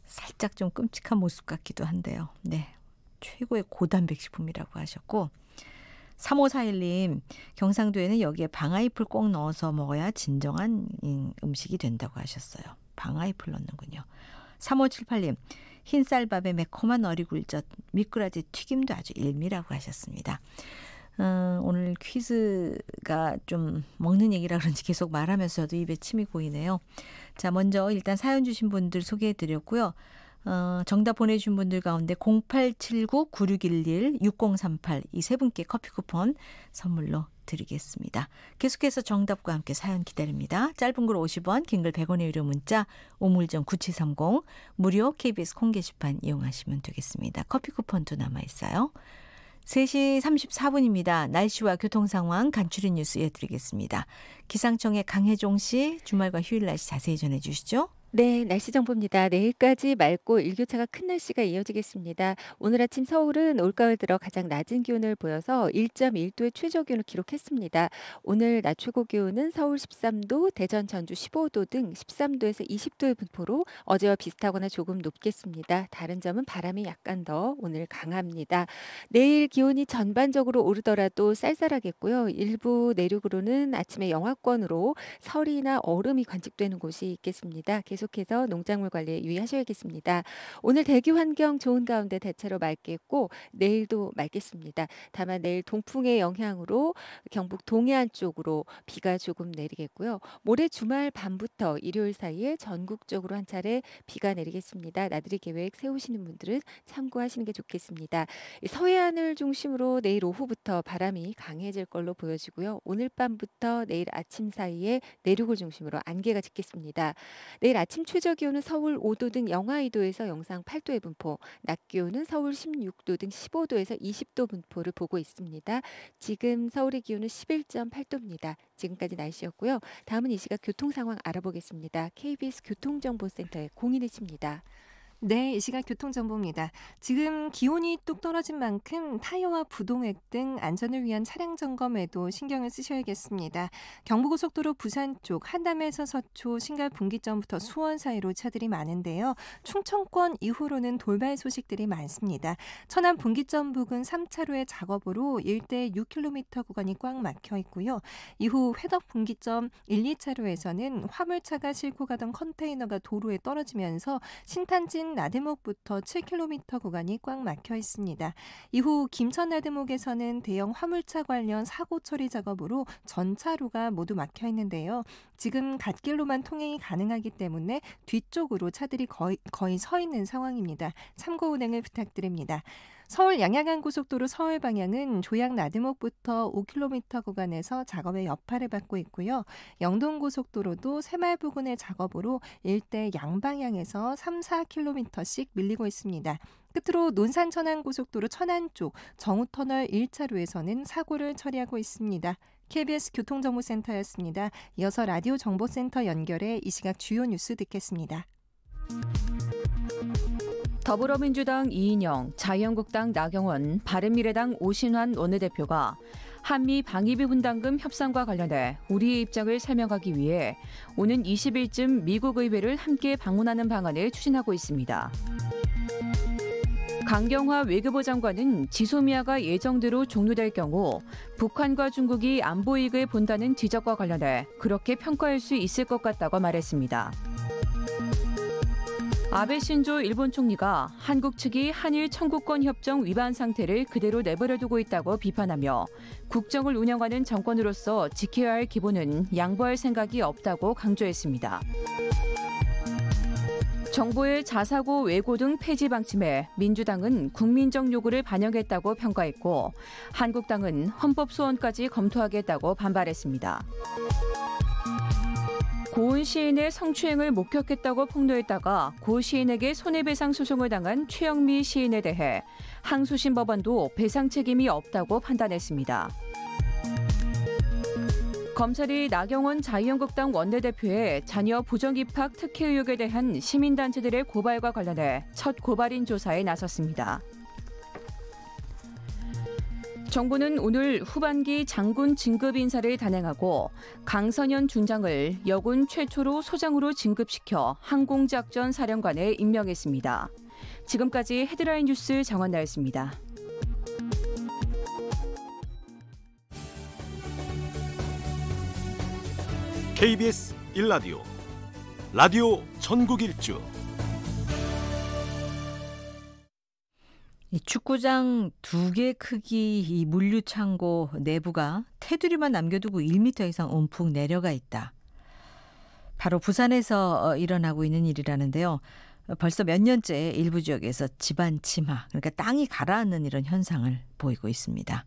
살짝 좀 끔찍한 모습 같기도 한데요. 네, 최고의 고단백 식품이라고 하셨고 3541님 경상도에는 여기에 방아잎을 꼭 넣어서 먹어야 진정한 음식이 된다고 하셨어요. 방아잎을 넣는군요. 3578님 흰쌀밥에 매콤한 어리굴젓 미꾸라지 튀김도 아주 일미라고 하셨습니다. 오늘 퀴즈가 좀 먹는 얘기라 그런지 계속 말하면서도 입에 침이 고이네요. 자, 먼저 일단 사연 주신 분들 소개해드렸고요. 정답 보내주신 분들 가운데 0879-9611-6038 이 세 분께 커피 쿠폰 선물로 드리겠습니다. 계속해서 정답과 함께 사연 기다립니다. 짧은 글 50원, 긴 글 100원의 유료 문자, 우물정 9730, 무료 KBS 콩 게시판 이용하시면 되겠습니다. 커피 쿠폰도 남아있어요. 3시 34분입니다. 날씨와 교통 상황 간추린 뉴스 이어드리겠습니다. 기상청의 강혜종 씨 주말과 휴일 날씨 자세히 전해주시죠. 네, 날씨 정보입니다. 내일까지 맑고 일교차가 큰 날씨가 이어지겠습니다. 오늘 아침 서울은 올가을 들어 가장 낮은 기온을 보여서 1.1도의 최저 기온을 기록했습니다. 오늘 낮 최고 기온은 서울 13도, 대전, 전주 15도 등 13도에서 20도의 분포로 어제와 비슷하거나 조금 높겠습니다. 다른 점은 바람이 약간 더 오늘 강합니다. 내일 기온이 전반적으로 오르더라도 쌀쌀하겠고요. 일부 내륙으로는 아침에 영하권으로 설이나 얼음이 관측되는 곳이 있겠습니다. 계속해서 농작물 관리에 유의하셔야겠습니다. 오늘 대기 환경 좋은 가운데 대체로 맑겠고 내일도 맑겠습니다. 다만 내일 동풍의 영향으로 경북 동해안 쪽으로 비가 조금 내리겠고요. 모레 주말 밤부터 일요일 사이에 전국적으로 한 차례 비가 내리겠습니다. 나들이 계획 세우시는 분들은 참고하시는 게 좋겠습니다. 서해안을 중심으로 내일 오후부터 바람이 강해질 걸로 보여지고요. 오늘 밤부터 내일 아침 사이에 내륙을 중심으로 안개가 짙겠습니다. 내일 아침 최저 기온은 서울 5도 등 영하 2도에서 영상 8도의 분포, 낮 기온은 서울 16도 등 15도에서 20도 분포를 보고 있습니다. 지금 서울의 기온은 11.8도입니다. 지금까지 날씨였고요. 다음은 이 시각 교통 상황 알아보겠습니다. KBS 교통정보센터의 공인혜 씨입니다. 네, 이 시각 교통정보입니다. 지금 기온이 뚝 떨어진 만큼 타이어와 부동액 등 안전을 위한 차량 점검에도 신경을 쓰셔야겠습니다. 경부고속도로 부산 쪽 한남에서 서초 신갈 분기점부터 수원 사이로 차들이 많은데요. 충청권 이후로는 돌발 소식들이 많습니다. 천안 분기점 부근 3차로의 작업으로 일대 6km 구간이 꽉 막혀 있고요. 이후 회덕 분기점 1, 2차로에서는 화물차가 싣고 가던 컨테이너가 도로에 떨어지면서 신탄진 나들목부터 7km 구간이 꽉 막혀 있습니다. 이후 김천 나들목에서는 대형 화물차 관련 사고 처리 작업으로 전차로가 모두 막혀 있는데요. 지금 갓길로만 통행이 가능하기 때문에 뒤쪽으로 차들이 거의 서 있는 상황입니다. 참고 운행을 부탁드립니다. 서울 양양간 고속도로 서울 방향은 조양 나들목부터 5km 구간에서 작업의 여파를 받고 있고요. 영동 고속도로도 새마을 부근의 작업으로 일대 양방향에서 3, 4km씩 밀리고 있습니다. 끝으로 논산 천안 고속도로 천안 쪽 정우터널 1차로에서는 사고를 처리하고 있습니다. KBS 교통정보센터였습니다. 이어서 라디오 정보센터 연결해 이 시각 주요 뉴스 듣겠습니다. 더불어민주당 이인영, 자유한국당 나경원, 바른미래당 오신환 원내대표가 한미 방위비 분담금 협상과 관련해 우리의 입장을 설명하기 위해 오는 20일쯤 미국 의회를 함께 방문하는 방안을 추진하고 있습니다. 강경화 외교부 장관은 지소미아가 예정대로 종료될 경우 북한과 중국이 안보 이익을 본다는 지적과 관련해 그렇게 평가할 수 있을 것 같다고 말했습니다. 아베 신조 일본 총리가 한국 측이 한일 청구권 협정 위반 상태를 그대로 내버려두고 있다고 비판하며 국정을 운영하는 정권으로서 지켜야 할 기본은 양보할 생각이 없다고 강조했습니다. 정부의 자사고 외고 등 폐지 방침에 민주당은 국민적 요구를 반영했다고 평가했고 한국당은 헌법 소원까지 검토하겠다고 반발했습니다. 고은 시인의 성추행을 목격했다고 폭로했다가 고 시인에게 손해배상 소송을 당한 최영미 시인에 대해 항소심 법원도 배상 책임이 없다고 판단했습니다. 검찰이 나경원 자유한국당 원내대표의 자녀 부정입학 특혜 의혹에 대한 시민단체들의 고발과 관련해 첫 고발인 조사에 나섰습니다. 정부는 오늘 후반기 장군 진급 인사를 단행하고 강선현 중장을 여군 최초로 소장으로 진급시켜 항공작전 사령관에 임명했습니다. 지금까지 헤드라인 뉴스 정원나였습니다. KBS 1라디오 라디오 전국 일주. 이 축구장 2개 크기 이 물류창고 내부가 테두리만 남겨두고 1m 이상 움푹 내려가 있다. 바로 부산에서 일어나고 있는 일이라는데요. 벌써 몇 년째 일부 지역에서 지반 침하, 그러니까 땅이 가라앉는 이런 현상을 보이고 있습니다.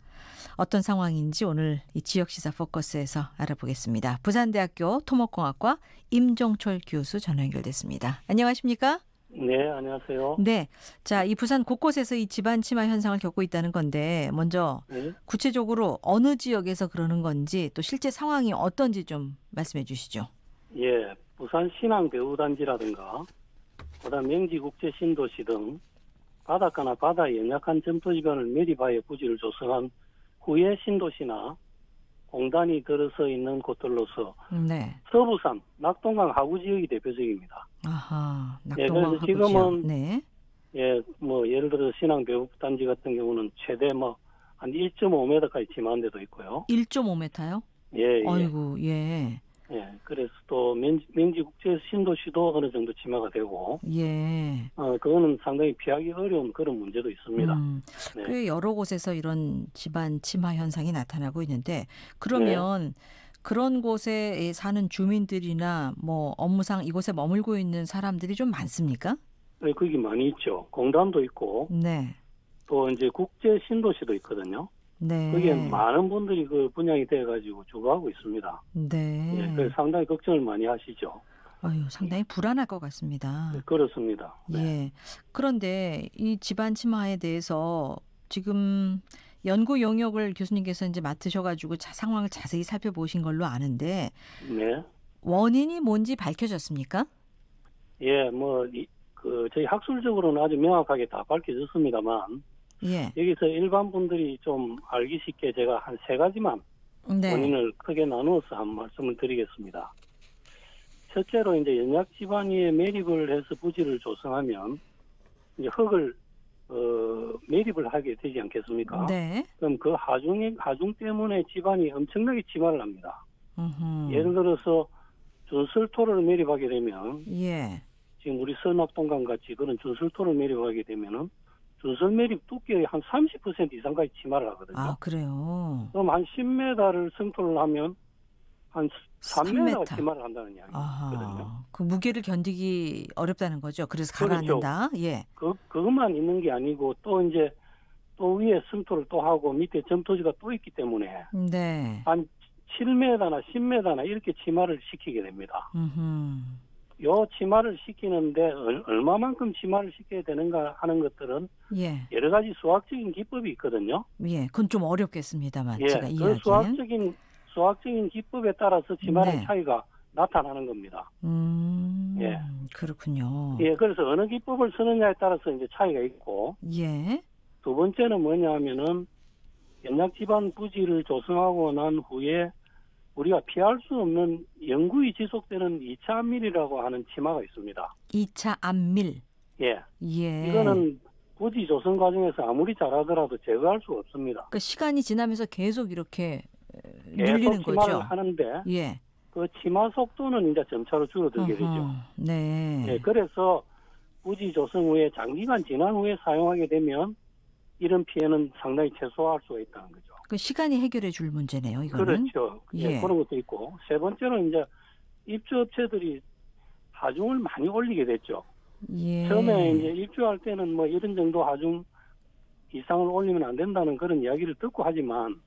어떤 상황인지 오늘 이 지역시사 포커스에서 알아보겠습니다. 부산대학교 토목공학과 임종철 교수 전화 연결됐습니다. 안녕하십니까? 네, 안녕하세요. 네, 자, 이 부산 곳곳에서 이 지반 침하 현상을 겪고 있다는 건데 먼저 구체적으로 어느 지역에서 그러는 건지 또 실제 상황이 어떤지 좀 말씀해 주시죠. 예, 부산 신앙배우단지라든가 그다음 명지국제신도시 등 바닷가나 바다에 연약한 점토 지변을 매립하여 부지를 조성한 후에 신도시나 공단이 들어서 있는 곳들로서 서부산, 낙동강 하구 지역이 대표적입니다. 아하, 낙동강 하구 지역은 지금은 예를 들어 신앙배우단지 같은 경우는 최대 한 1.5m까지 침하는 데도 있고요. 1.5m요? 예. 아이고, 예. 예, 그래서 또 맹지 국제 신도시도 어느 정도 침하가 되고, 예. 그거는 상당히 피하기 어려운 그런 문제도 있습니다. 네. 꽤 여러 곳에서 이런 집안 침하 현상이 나타나고 있는데, 그러면 그런 곳에 사는 주민들이나 뭐 업무상 이곳에 머물고 있는 사람들이 좀 많습니까? 네, 거기 많이 있죠. 공단도 있고, 네. 또 이제 국제 신도시도 있거든요. 네. 거기에 많은 분들이 그 분양이 돼가지고 주거하고 있습니다. 네. 예, 그래서 상당히 걱정을 많이 하시죠. 아유, 상당히 불안할 것 같습니다. 네, 그렇습니다. 예. 그런데 이 집안 침하에 대해서 지금 연구 영역을 교수님께서 이제 맡으셔가지고 상황을 자세히 살펴보신 걸로 아는데, 네. 원인이 뭔지 밝혀졌습니까? 예, 저희 학술적으로는 아주 명확하게 다 밝혀졌습니다만, 예. 여기서 일반 분들이 좀 알기 쉽게 제가 한 3가지만 네. 원인을 크게 나누어서 한 말씀을 드리겠습니다. 첫째로 이제 연약 집안 위에 매립을 해서 부지를 조성하면 이제 흙을 매립을 하게 되지 않겠습니까? 네. 그럼 그 하중 때문에 집안이 엄청나게 침하를 합니다. 예를 들어서 준설토를 매립하게 되면, 예. 지금 우리 선악동강 같이 그런 준설토를 매립하게 되면은 준설 매립 두께의 한 30% 이상까지 침하를 하거든요. 아, 그래요? 그럼 한 10m를 성토를 하면 한 3m가 3m. 침하를 한다는 이야기거든요. 그 무게를 견디기 어렵다는 거죠. 그래서 그렇죠. 가라앉는다. 예. 그것만 있는 게 아니고 또 위에 성토를 또 하고 밑에 점토지가 또 있기 때문에 네. 한 7m나 10m나 이렇게 침하를 시키게 됩니다. 요 침하를 시키는데 얼마만큼 침하를 시켜야 되는가 하는 것들은 예. 여러 가지 수학적인 기법이 있거든요. 예, 그건 좀 어렵겠습니다만 예, 제가 그 이해하기엔. 수학적인 기법에 따라서 침하의 네. 차이가 나타나는 겁니다. 예. 그렇군요. 예, 그래서 어느 기법을 쓰느냐에 따라서 이제 차이가 있고, 예. 두 번째는 뭐냐면은 연약 집안 부지를 조성하고 난 후에 우리가 피할 수 없는 영구히 지속되는 2차 안밀이라고 하는 침하가 있습니다. 2차 안밀. 예. 예. 이거는 부지 조성 과정에서 아무리 잘하더라도 제거할 수가 없습니다. 그 시간이 지나면서 계속 이렇게 계속 눌리는 침하를 거죠. 하는데, 예. 그 침하 속도는 이제 점차로 줄어들게 되죠. 네. 예, 그래서 부지 조성 후에 장기간 지난 후에 사용하게 되면 이런 피해는 상당히 최소화할 수가 있다는 거죠. 그 시간이 해결해 줄 문제네요, 이거는. 그렇죠. 예, 예. 그런 것도 있고. 세 번째는 이제 입주업체들이 하중을 많이 올리게 됐죠. 예. 처음에 이제 입주할 때는 뭐 이런 정도 하중 이상을 올리면 안 된다는 그런 이야기를 듣고 하지만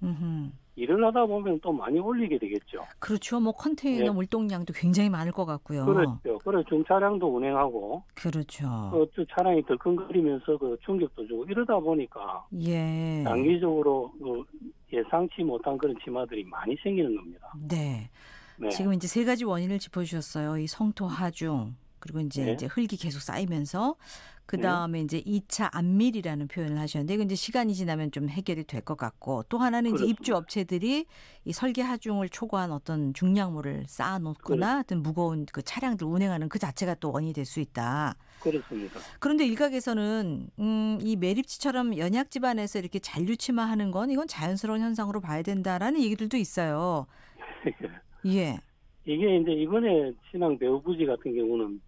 일을 하다 보면 또 많이 올리게 되겠죠. 그렇죠. 뭐 컨테이너 예. 물동량도 굉장히 많을 것 같고요. 그렇죠. 그리고 중차량도 운행하고 그렇죠. 또 차량이 덜컹거리면서 그 충격도 주고 이러다 보니까 예. 장기적으로 예상치 못한 그런 침하들이 많이 생기는 겁니다. 네. 네. 지금 이제 3가지 원인을 짚어주셨어요. 이 성토 하중, 그리고 이제 흙이 계속 쌓이면서 그 다음에 이제 2차 안밀이라는 표현을 하셨는데 이건 이제 시간이 지나면 좀 해결이 될 것 같고, 또 하나는 이제 입주 업체들이 이 설계 하중을 초과한 어떤 중량물을 쌓아놓거나 어떤 무거운 그 차량들 운행하는 그 자체가 또 원인이 될 수 있다. 그렇습니다. 그런데 일각에서는 이 매립지처럼 연약 집안에서 이렇게 잔류침하하는 건 이건 자연스러운 현상으로 봐야 된다라는 얘기들도 있어요. 예. 이게 이제 이번에 신앙 배우 부지 같은 경우는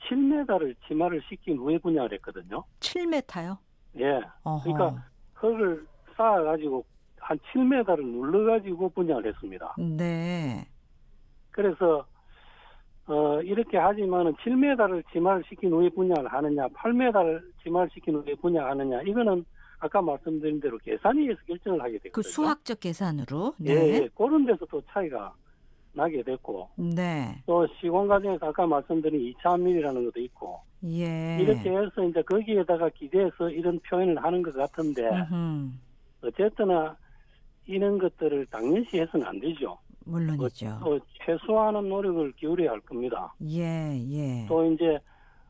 7m를 침하를 시킨 후에 분양을 했거든요. 7m요? 예. 그러니까 흙을 쌓아가지고 한 7m를 눌러가지고 분양을 했습니다. 네. 그래서 이렇게 하지만은 7m를 침하를 시킨 후에 분양을 하느냐, 8m를 침하를 시킨 후에 분양하느냐, 이거는 아까 말씀드린 대로 계산에 의해서 결정을 하게 되거든요. 그 수학적 계산으로. 네. 예, 그런 데서 또 차이가 나게 됐고, 네. 또 시공 과정에서 아까 말씀드린 2차 안밀이라는 것도 있고, 예. 이렇게 해서 이제 거기에다가 기대해서 이런 표현을 하는 것 같은데, 어쨌거나 이런 것들을 당연시 해서는 안 되죠. 물론이죠. 또 최소화하는 노력을 기울여야 할 겁니다. 예, 예. 또 이제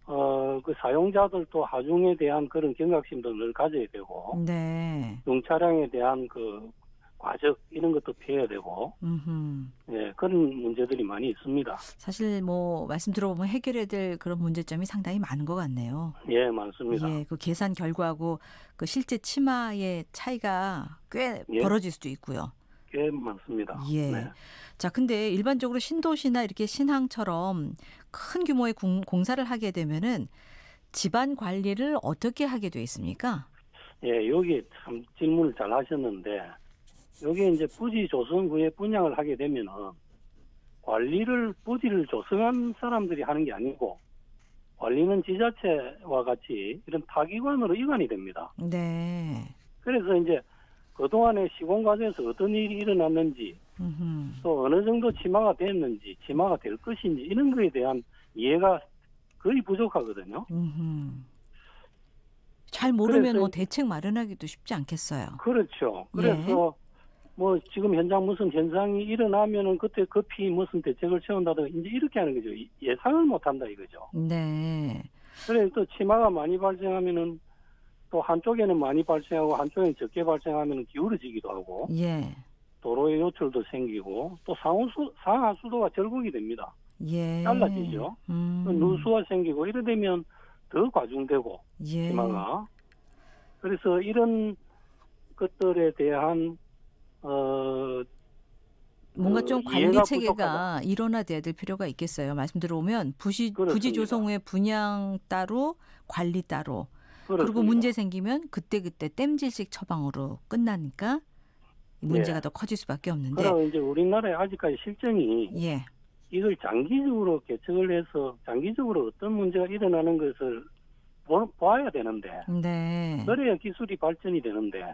그 사용자들도 하중에 대한 그런 경각심도 늘 가져야 되고, 네. 중차량에 대한 그 과적 이런 것도 피해야 되고, 예, 그런 문제들이 많이 있습니다. 사실 뭐 말씀 들어보면 해결해야 될 그런 문제점이 상당히 많은 것 같네요. 예, 많습니다. 예, 그 계산 결과하고 그 실제 침하의 차이가 꽤 벌어질 수도 있고요. 꽤 많습니다. 예. 네. 자, 근데 일반적으로 신도시나 이렇게 신항처럼 큰 규모의 공사를 하게 되면은 집안 관리를 어떻게 하게 돼 있습니까? 예, 여기 참 질문을 잘 하셨는데, 여기 이제 부지 조성 후에 분양을 하게 되면은 부지를 조성한 사람들이 하는 게 아니고 관리는 지자체와 같이 이런 타기관으로 이관이 됩니다. 네. 그래서 이제 그동안의 시공 과정에서 어떤 일이 일어났는지, 또 어느 정도 침하가 됐는지, 침하가 될 것인지 이런 거에 대한 이해가 거의 부족하거든요. 잘 모르면 뭐 대책 마련하기도 쉽지 않겠어요. 그렇죠. 그래서 뭐 지금 현장 무슨 현상이 일어나면은 그때 급히 무슨 대책을 세운다든가 이제 이렇게 하는 거죠. 예상을 못 한다 이거죠. 네. 그래서 또 침하가 많이 발생하면은 또 한쪽에는 많이 발생하고 한쪽에는 적게 발생하면은 기울어지기도 하고. 예. 도로의 요철도 생기고 또 상하수도가 절곡이 됩니다. 예. 잘라지죠. 누수가 생기고 이래 되면 더 과중되고 침하가. 그래서 이런 것들에 대한 뭔가 좀 관리 체계가 일원화돼야 될 필요가 있겠어요. 말씀 들어오면 부지 조성 후에 분양 따로 관리 따로. 그렇습니다. 그리고 문제 생기면 그때그때 땜질식 처방으로 끝나니까 문제가 더 커질 수밖에 없는데. 그럼 이제 우리나라에 아직까지 실정이 이걸 장기적으로 개척을 해서 장기적으로 어떤 문제가 일어나는 것을 봐야 되는데. 네. 그래야 기술이 발전이 되는데.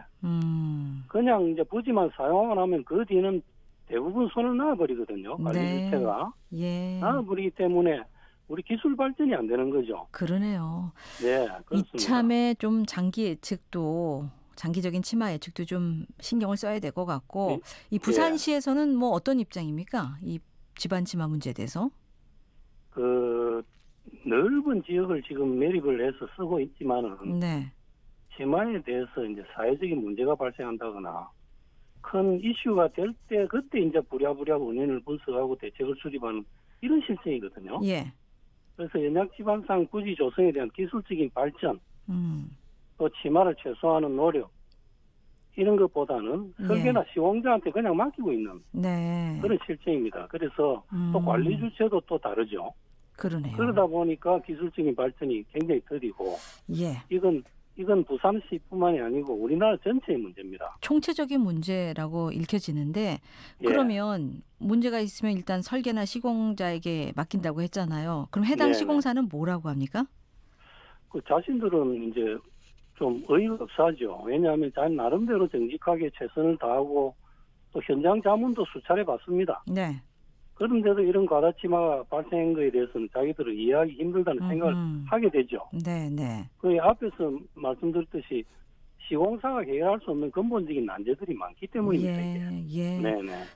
그냥 이제 부지만 사용하고 나면 그 뒤는 대부분 손을 놔버리거든요. 관리 주체가. 놔버리기 때문에 우리 기술 발전이 안 되는 거죠. 그러네요. 네, 그렇습니다. 이참에 좀 장기적인 치마 예측도 좀 신경을 써야 될 것 같고 이 부산시에서는 뭐 어떤 입장입니까? 이 집안 치마 문제에 대해서? 그 넓은 지역을 지금 매립을 해서 쓰고 있지만은 치마에 대해서 이제 사회적인 문제가 발생한다거나 큰 이슈가 될 때 그때 이제 부랴부랴 원인을 분석하고 대책을 수립하는 이런 실정이거든요. 그래서 연약 지방상 부지 조성에 대한 기술적인 발전, 또 치마를 최소화하는 노력 이런 것보다는 설계나 시공자한테 그냥 맡기고 있는 그런 실정입니다. 그래서 또 관리 주체도 또 다르죠. 그러네요. 그러다 보니까 기술적인 발전이 굉장히 더디고 이건 부산시뿐만이 아니고 우리나라 전체의 문제입니다. 총체적인 문제라고 읽혀지는데 그러면 문제가 있으면 일단 설계나 시공자에게 맡긴다고 했잖아요. 그럼 해당 시공사는 뭐라고 합니까? 그 자신들은 이제 좀 어이가 없어하죠. 왜냐하면 자기 나름대로 정직하게 최선을 다하고 또 현장 자문도 수차례 받습니다. 그런데도 이런 과다치마가 발생한 것에 대해서는 자기들은 이해하기 힘들다는 생각을 하게 되죠. 그 앞에서 말씀드렸듯이 시공사가 해결할 수 없는 근본적인 난제들이 많기 때문입니다.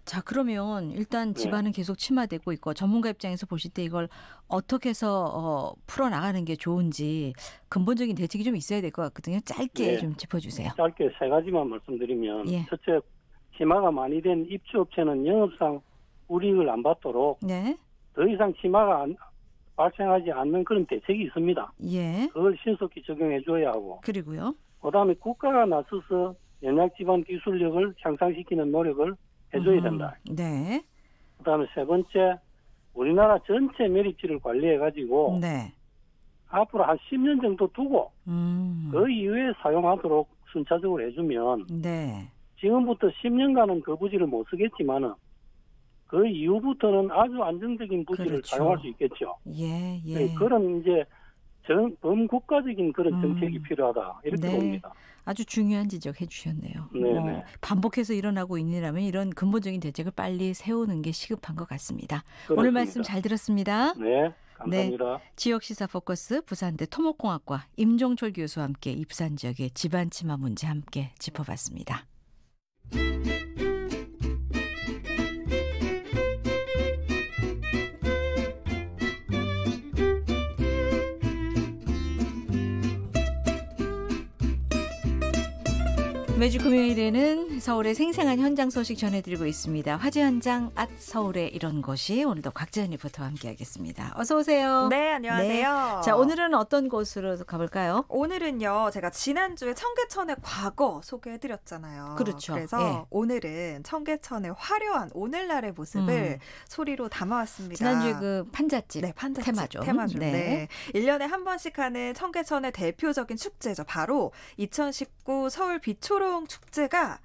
자, 그러면 일단 집안은 계속 침하되고 있고 전문가 입장에서 보실 때 이걸 어떻게 해서 풀어나가는 게 좋은지 근본적인 대책이 좀 있어야 될 것 같거든요. 짧게 좀 짚어주세요. 짧게 세 가지만 말씀드리면 첫째, 치마가 많이 된 입주업체는 영업상 불이익을 안 받도록 더 이상 치마가 발생하지 않는 그런 대책이 있습니다. 그걸 신속히 적용해 줘야 하고. 그리고요. 그다음에 국가가 나서서 연약 지방 기술력을 향상시키는 노력을 해줘야 된다. 그다음에 세 번째, 우리나라 전체 매립지를 관리해 가지고 앞으로 한 10년 정도 두고 그 이후에 사용하도록 순차적으로 해주면 지금부터 10년간은 그 부지를 못 쓰겠지만은 그 이후부터는 아주 안정적인 부지를 사용할 수 있겠죠. 그런 이제 범국가적인 그런 정책이 필요하다 이렇게 봅니다. 아주 중요한 지적해 주셨네요. 반복해서 일어나고 있느라면 이런 근본적인 대책을 빨리 세우는 게 시급한 것 같습니다. 오늘 말씀 잘 들었습니다. 감사합니다. 지역시사 포커스 부산대 토목공학과 임종철 교수와 함께 입산 지역의 집안 치마 문제 함께 짚어봤습니다. 매주 금요일에는 서울의 생생한 현장 소식 전해드리고 있습니다. 화재 현장 서울의 이런 곳이 오늘도 곽재현 리포터와 함께하겠습니다. 어서 오세요. 네, 안녕하세요. 네. 자, 오늘은 어떤 곳으로 가볼까요? 오늘은요, 제가 지난주에 청계천의 과거 소개해드렸잖아요. 그렇죠. 그래서 예. 오늘은 청계천의 화려한 오늘날의 모습을 소리로 담아왔습니다. 지난주에 그 판잣집, 네, 판잣집 테마죠. 테마죠. 네. 네. 1년에 한 번씩 하는 청계천의 대표적인 축제죠. 바로 2019 서울 비초롱 축제가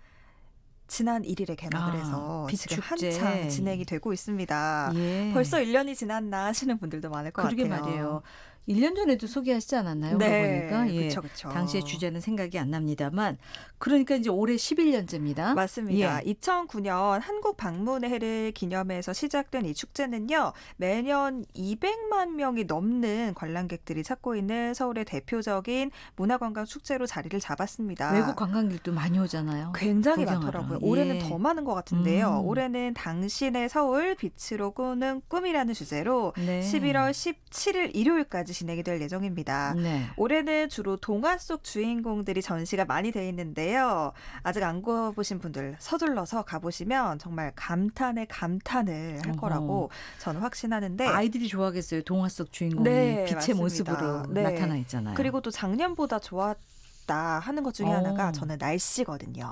지난 1일에 개막을 해서 지금 한창 진행이 되고 있습니다. 예. 벌써 1년이 지났나 하시는 분들도 많을 것 그러게 같아요. 말이에요. 1년 전에도 소개하시지 않았나요? 네, 보니까. 예. 그렇죠. 당시의 주제는 생각이 안 납니다만 그러니까 이제 올해 11년째입니다. 맞습니다. 예. 2009년 한국 방문의 해를 기념해서 시작된 이 축제는요. 매년 200만 명이 넘는 관람객들이 찾고 있는 서울의 대표적인 문화관광 축제로 자리를 잡았습니다. 외국 관광객도 많이 오잖아요. 굉장히 구경하러. 많더라고요. 올해는 예. 더 많은 것 같은데요. 올해는 당신의 서울 빛으로 꾸는 꿈이라는 주제로 네. 11월 17일 일요일까지 진행이 될 예정입니다. 네. 올해는 주로 동화 속 주인공들이 전시가 많이 돼 있는데요. 아직 안 가보신 분들 서둘러서 가보시면 정말 감탄에 감탄을 할 거라고 저는 확신하는데 아이들이 좋아하겠어요. 동화 속 주인공이 네, 빛의 맞습니다. 모습으로 네. 나타나 있잖아요. 그리고 또 작년보다 좋았다 하는 것 중에 하나가 저는 날씨거든요.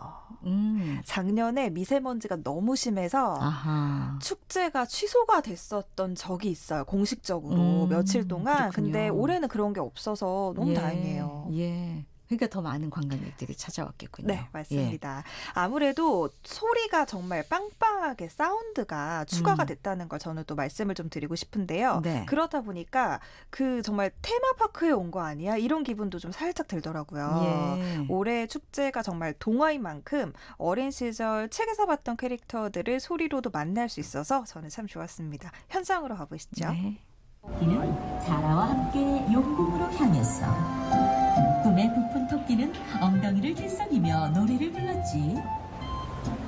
작년에 미세먼지가 너무 심해서 축제가 취소가 됐었던 적이 있어요. 공식적으로 며칠 동안. 그렇군요. 근데 올해는 그런 게 없어서 너무 예. 다행이에요. 예. 그러니까 더 많은 관광객들이 찾아왔겠군요. 네, 맞습니다. 아무래도 소리가 정말 빵빵하게 사운드가 추가가 됐다는 걸 저는 또 말씀을 좀 드리고 싶은데요. 네. 그러다 보니까 그 정말 테마파크에 온 거 아니야? 이런 기분도 좀 살짝 들더라고요. 예. 올해 축제가 정말 동화인 만큼 어린 시절 책에서 봤던 캐릭터들을 소리로도 만날 수 있어서 저는 참 좋았습니다. 현장으로 가보시죠. 네. 토끼는 자라와 함께 용궁으로 향했어. 꿈에 부푼 토끼는 엉덩이를 들썩이며 노래를 불렀지.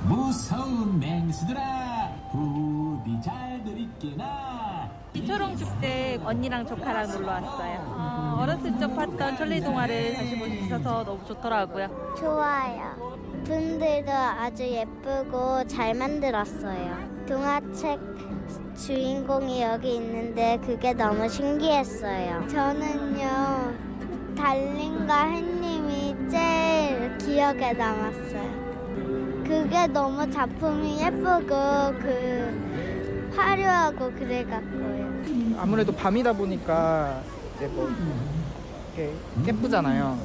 무서운 맹수들아, 부디 잘들 있게나. 비초롱 축제 언니랑 조카랑 놀러 왔어요. 어렸을 적 봤던 천리동화를 다시 볼 수 있어서 너무 좋더라고요. 좋아요. 분들도 아주 예쁘고 잘 만들었어요. 동화책 주인공이 여기 있는데 그게 너무 신기했어요. 저는요, 달님과 햇님이 제일 기억에 남았어요. 그게 너무 작품이 예쁘고 화려하고 그래갖고요. 아무래도 밤이다 보니까 이제 뭐 이렇게 예쁘잖아요.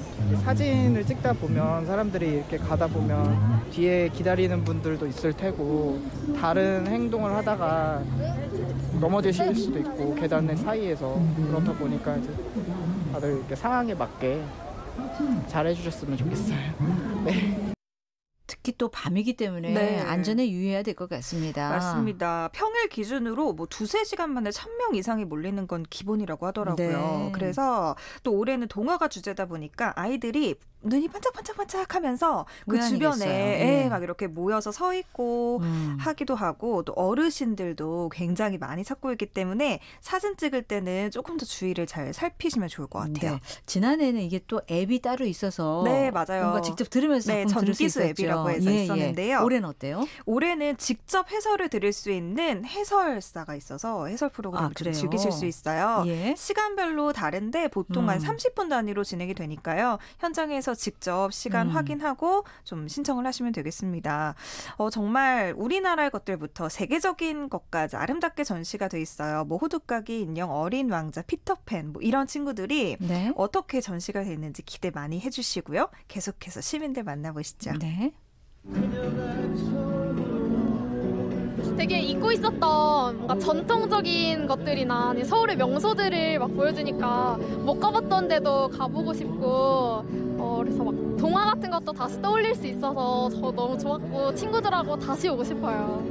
사진을 찍다 보면 사람들이 이렇게 가다 보면 뒤에 기다리는 분들도 있을 테고 다른 행동을 하다가 넘어지실 수도 있고 계단 사이에서 그렇다 보니까 이제 다들 이렇게 상황에 맞게 잘 해주셨으면 좋겠어요. 네. 특히 또 밤이기 때문에 네. 안전에 유의해야 될 것 같습니다. 맞습니다. 평일 기준으로 뭐 2-3시간 만에 1000명 이상이 몰리는 건 기본이라고 하더라고요. 네. 그래서 또 올해는 동화가 주제다 보니까 아이들이 눈이 반짝반짝반짝 하면서 그 주변에 네. 막 이렇게 모여서 서 있고 하기도 하고 또 어르신들도 굉장히 많이 찾고 있기 때문에 사진 찍을 때는 조금 더 주의를 잘 살피시면 좋을 것 같아요. 네. 지난해는 이게 또 앱이 따로 있어서 네, 맞아요. 뭔가 직접 들으면서 네, 작품 들을 수 전기수 있었죠. 앱이라고 해서 있었는데요. 올해는 어때요? 올해는 직접 해설을 들을 수 있는 해설사가 있어서 해설 프로그램을 좀 즐기실 수 있어요. 예. 시간별로 다른데 보통 한 30분 단위로 진행이 되니까요. 현장에서 직접 시간 확인하고 좀 신청을 하시면 되겠습니다. 정말 우리나라의 것들부터 세계적인 것까지 아름답게 전시가 돼 있어요. 뭐 호두까기, 인형, 어린 왕자, 피터팬 뭐 이런 친구들이 네. 어떻게 전시가 돼 있는지 기대 많이 해주시고요. 계속해서 시민들 만나보시죠. 네. 되게 잊고 있었던 뭔가 전통적인 것들이나 서울의 명소들을 막 보여주니까 못 가봤던 데도 가보고 싶고 그래서 막 동화 같은 것도 다시 떠올릴 수 있어서 저 너무 좋았고 친구들하고 다시 오고 싶어요.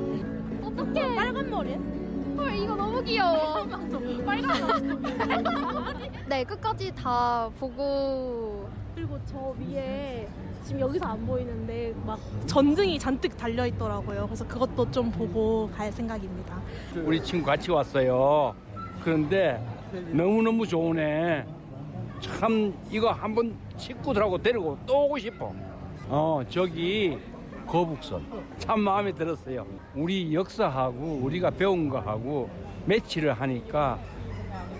어떡해. 빨간 머리야? 헐 이거 너무 귀여워. 빨간 머리. 네 끝까지 다 보고 그리고 저 위에 지금 여기서 안 보이는데 막 전등이 잔뜩 달려있더라고요. 그래서 그것도 좀 보고 갈 생각입니다. 우리 친구 같이 왔어요. 그런데 너무너무 좋으네. 참 이거 한번 친구들하고 데리고 또 오고 싶어. 저기 거북선 참 마음에 들었어요. 우리 역사하고 우리가 배운 거하고 매치를 하니까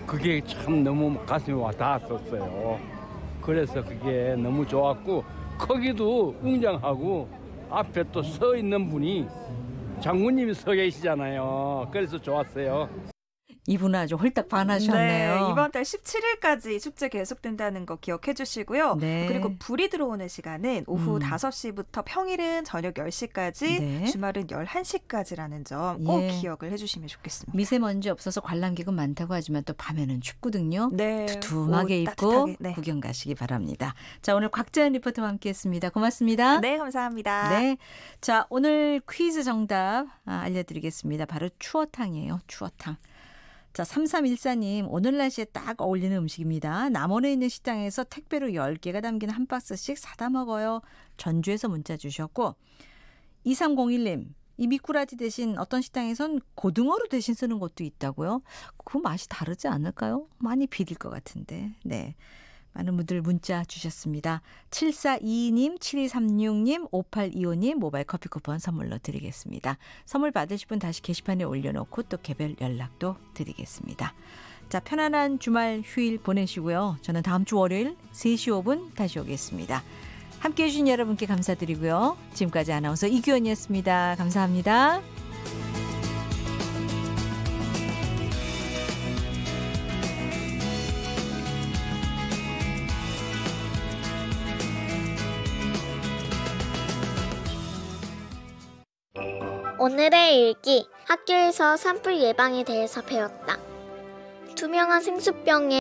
그게 참 너무 가슴에 와 닿았었어요. 그래서 그게 너무 좋았고 거기도 웅장하고 앞에 또 서 있는 분이 장군님이 서 계시잖아요. 그래서 좋았어요. 이분은 아주 홀딱 반하셨네요. 네, 이번 달 17일까지 축제 계속된다는 거 기억해 주시고요. 네. 그리고 불이 들어오는 시간은 오후 5시부터 평일은 저녁 10시까지, 네. 주말은 11시까지라는 점 꼭 예. 기억을 해주시면 좋겠습니다. 미세먼지 없어서 관람객은 많다고 하지만 또 밤에는 춥거든요. 네, 두툼하게 옷 입고 따뜻하게, 네. 구경 가시기 바랍니다. 자, 오늘 곽재현 리포터와 함께했습니다. 고맙습니다. 네, 감사합니다. 네, 자, 오늘 퀴즈 정답 알려드리겠습니다. 바로 추어탕이에요. 추어탕. 자, 3314님, 오늘 날씨에 딱 어울리는 음식입니다. 남원에 있는 식당에서 택배로 10개가 담긴 한 박스씩 사다 먹어요. 전주에서 문자 주셨고, 2301님, 이 미꾸라지 대신 어떤 식당에선 고등어로 대신 쓰는 것도 있다고요? 그 맛이 다르지 않을까요? 많이 비릴 것 같은데. 네, 많은 분들 문자 주셨습니다. 7422님, 7236님, 5825님 모바일 커피 쿠폰 선물로 드리겠습니다. 선물 받으실 분 다시 게시판에 올려놓고 또 개별 연락도 드리겠습니다. 자, 편안한 주말 휴일 보내시고요. 저는 다음 주 월요일 3시 5분 다시 오겠습니다. 함께해 주신 여러분께 감사드리고요. 지금까지 아나운서 이규현이었습니다. 감사합니다. 오늘의 일기. 학교에서 산불 예방에 대해서 배웠다. 투명한 생수병에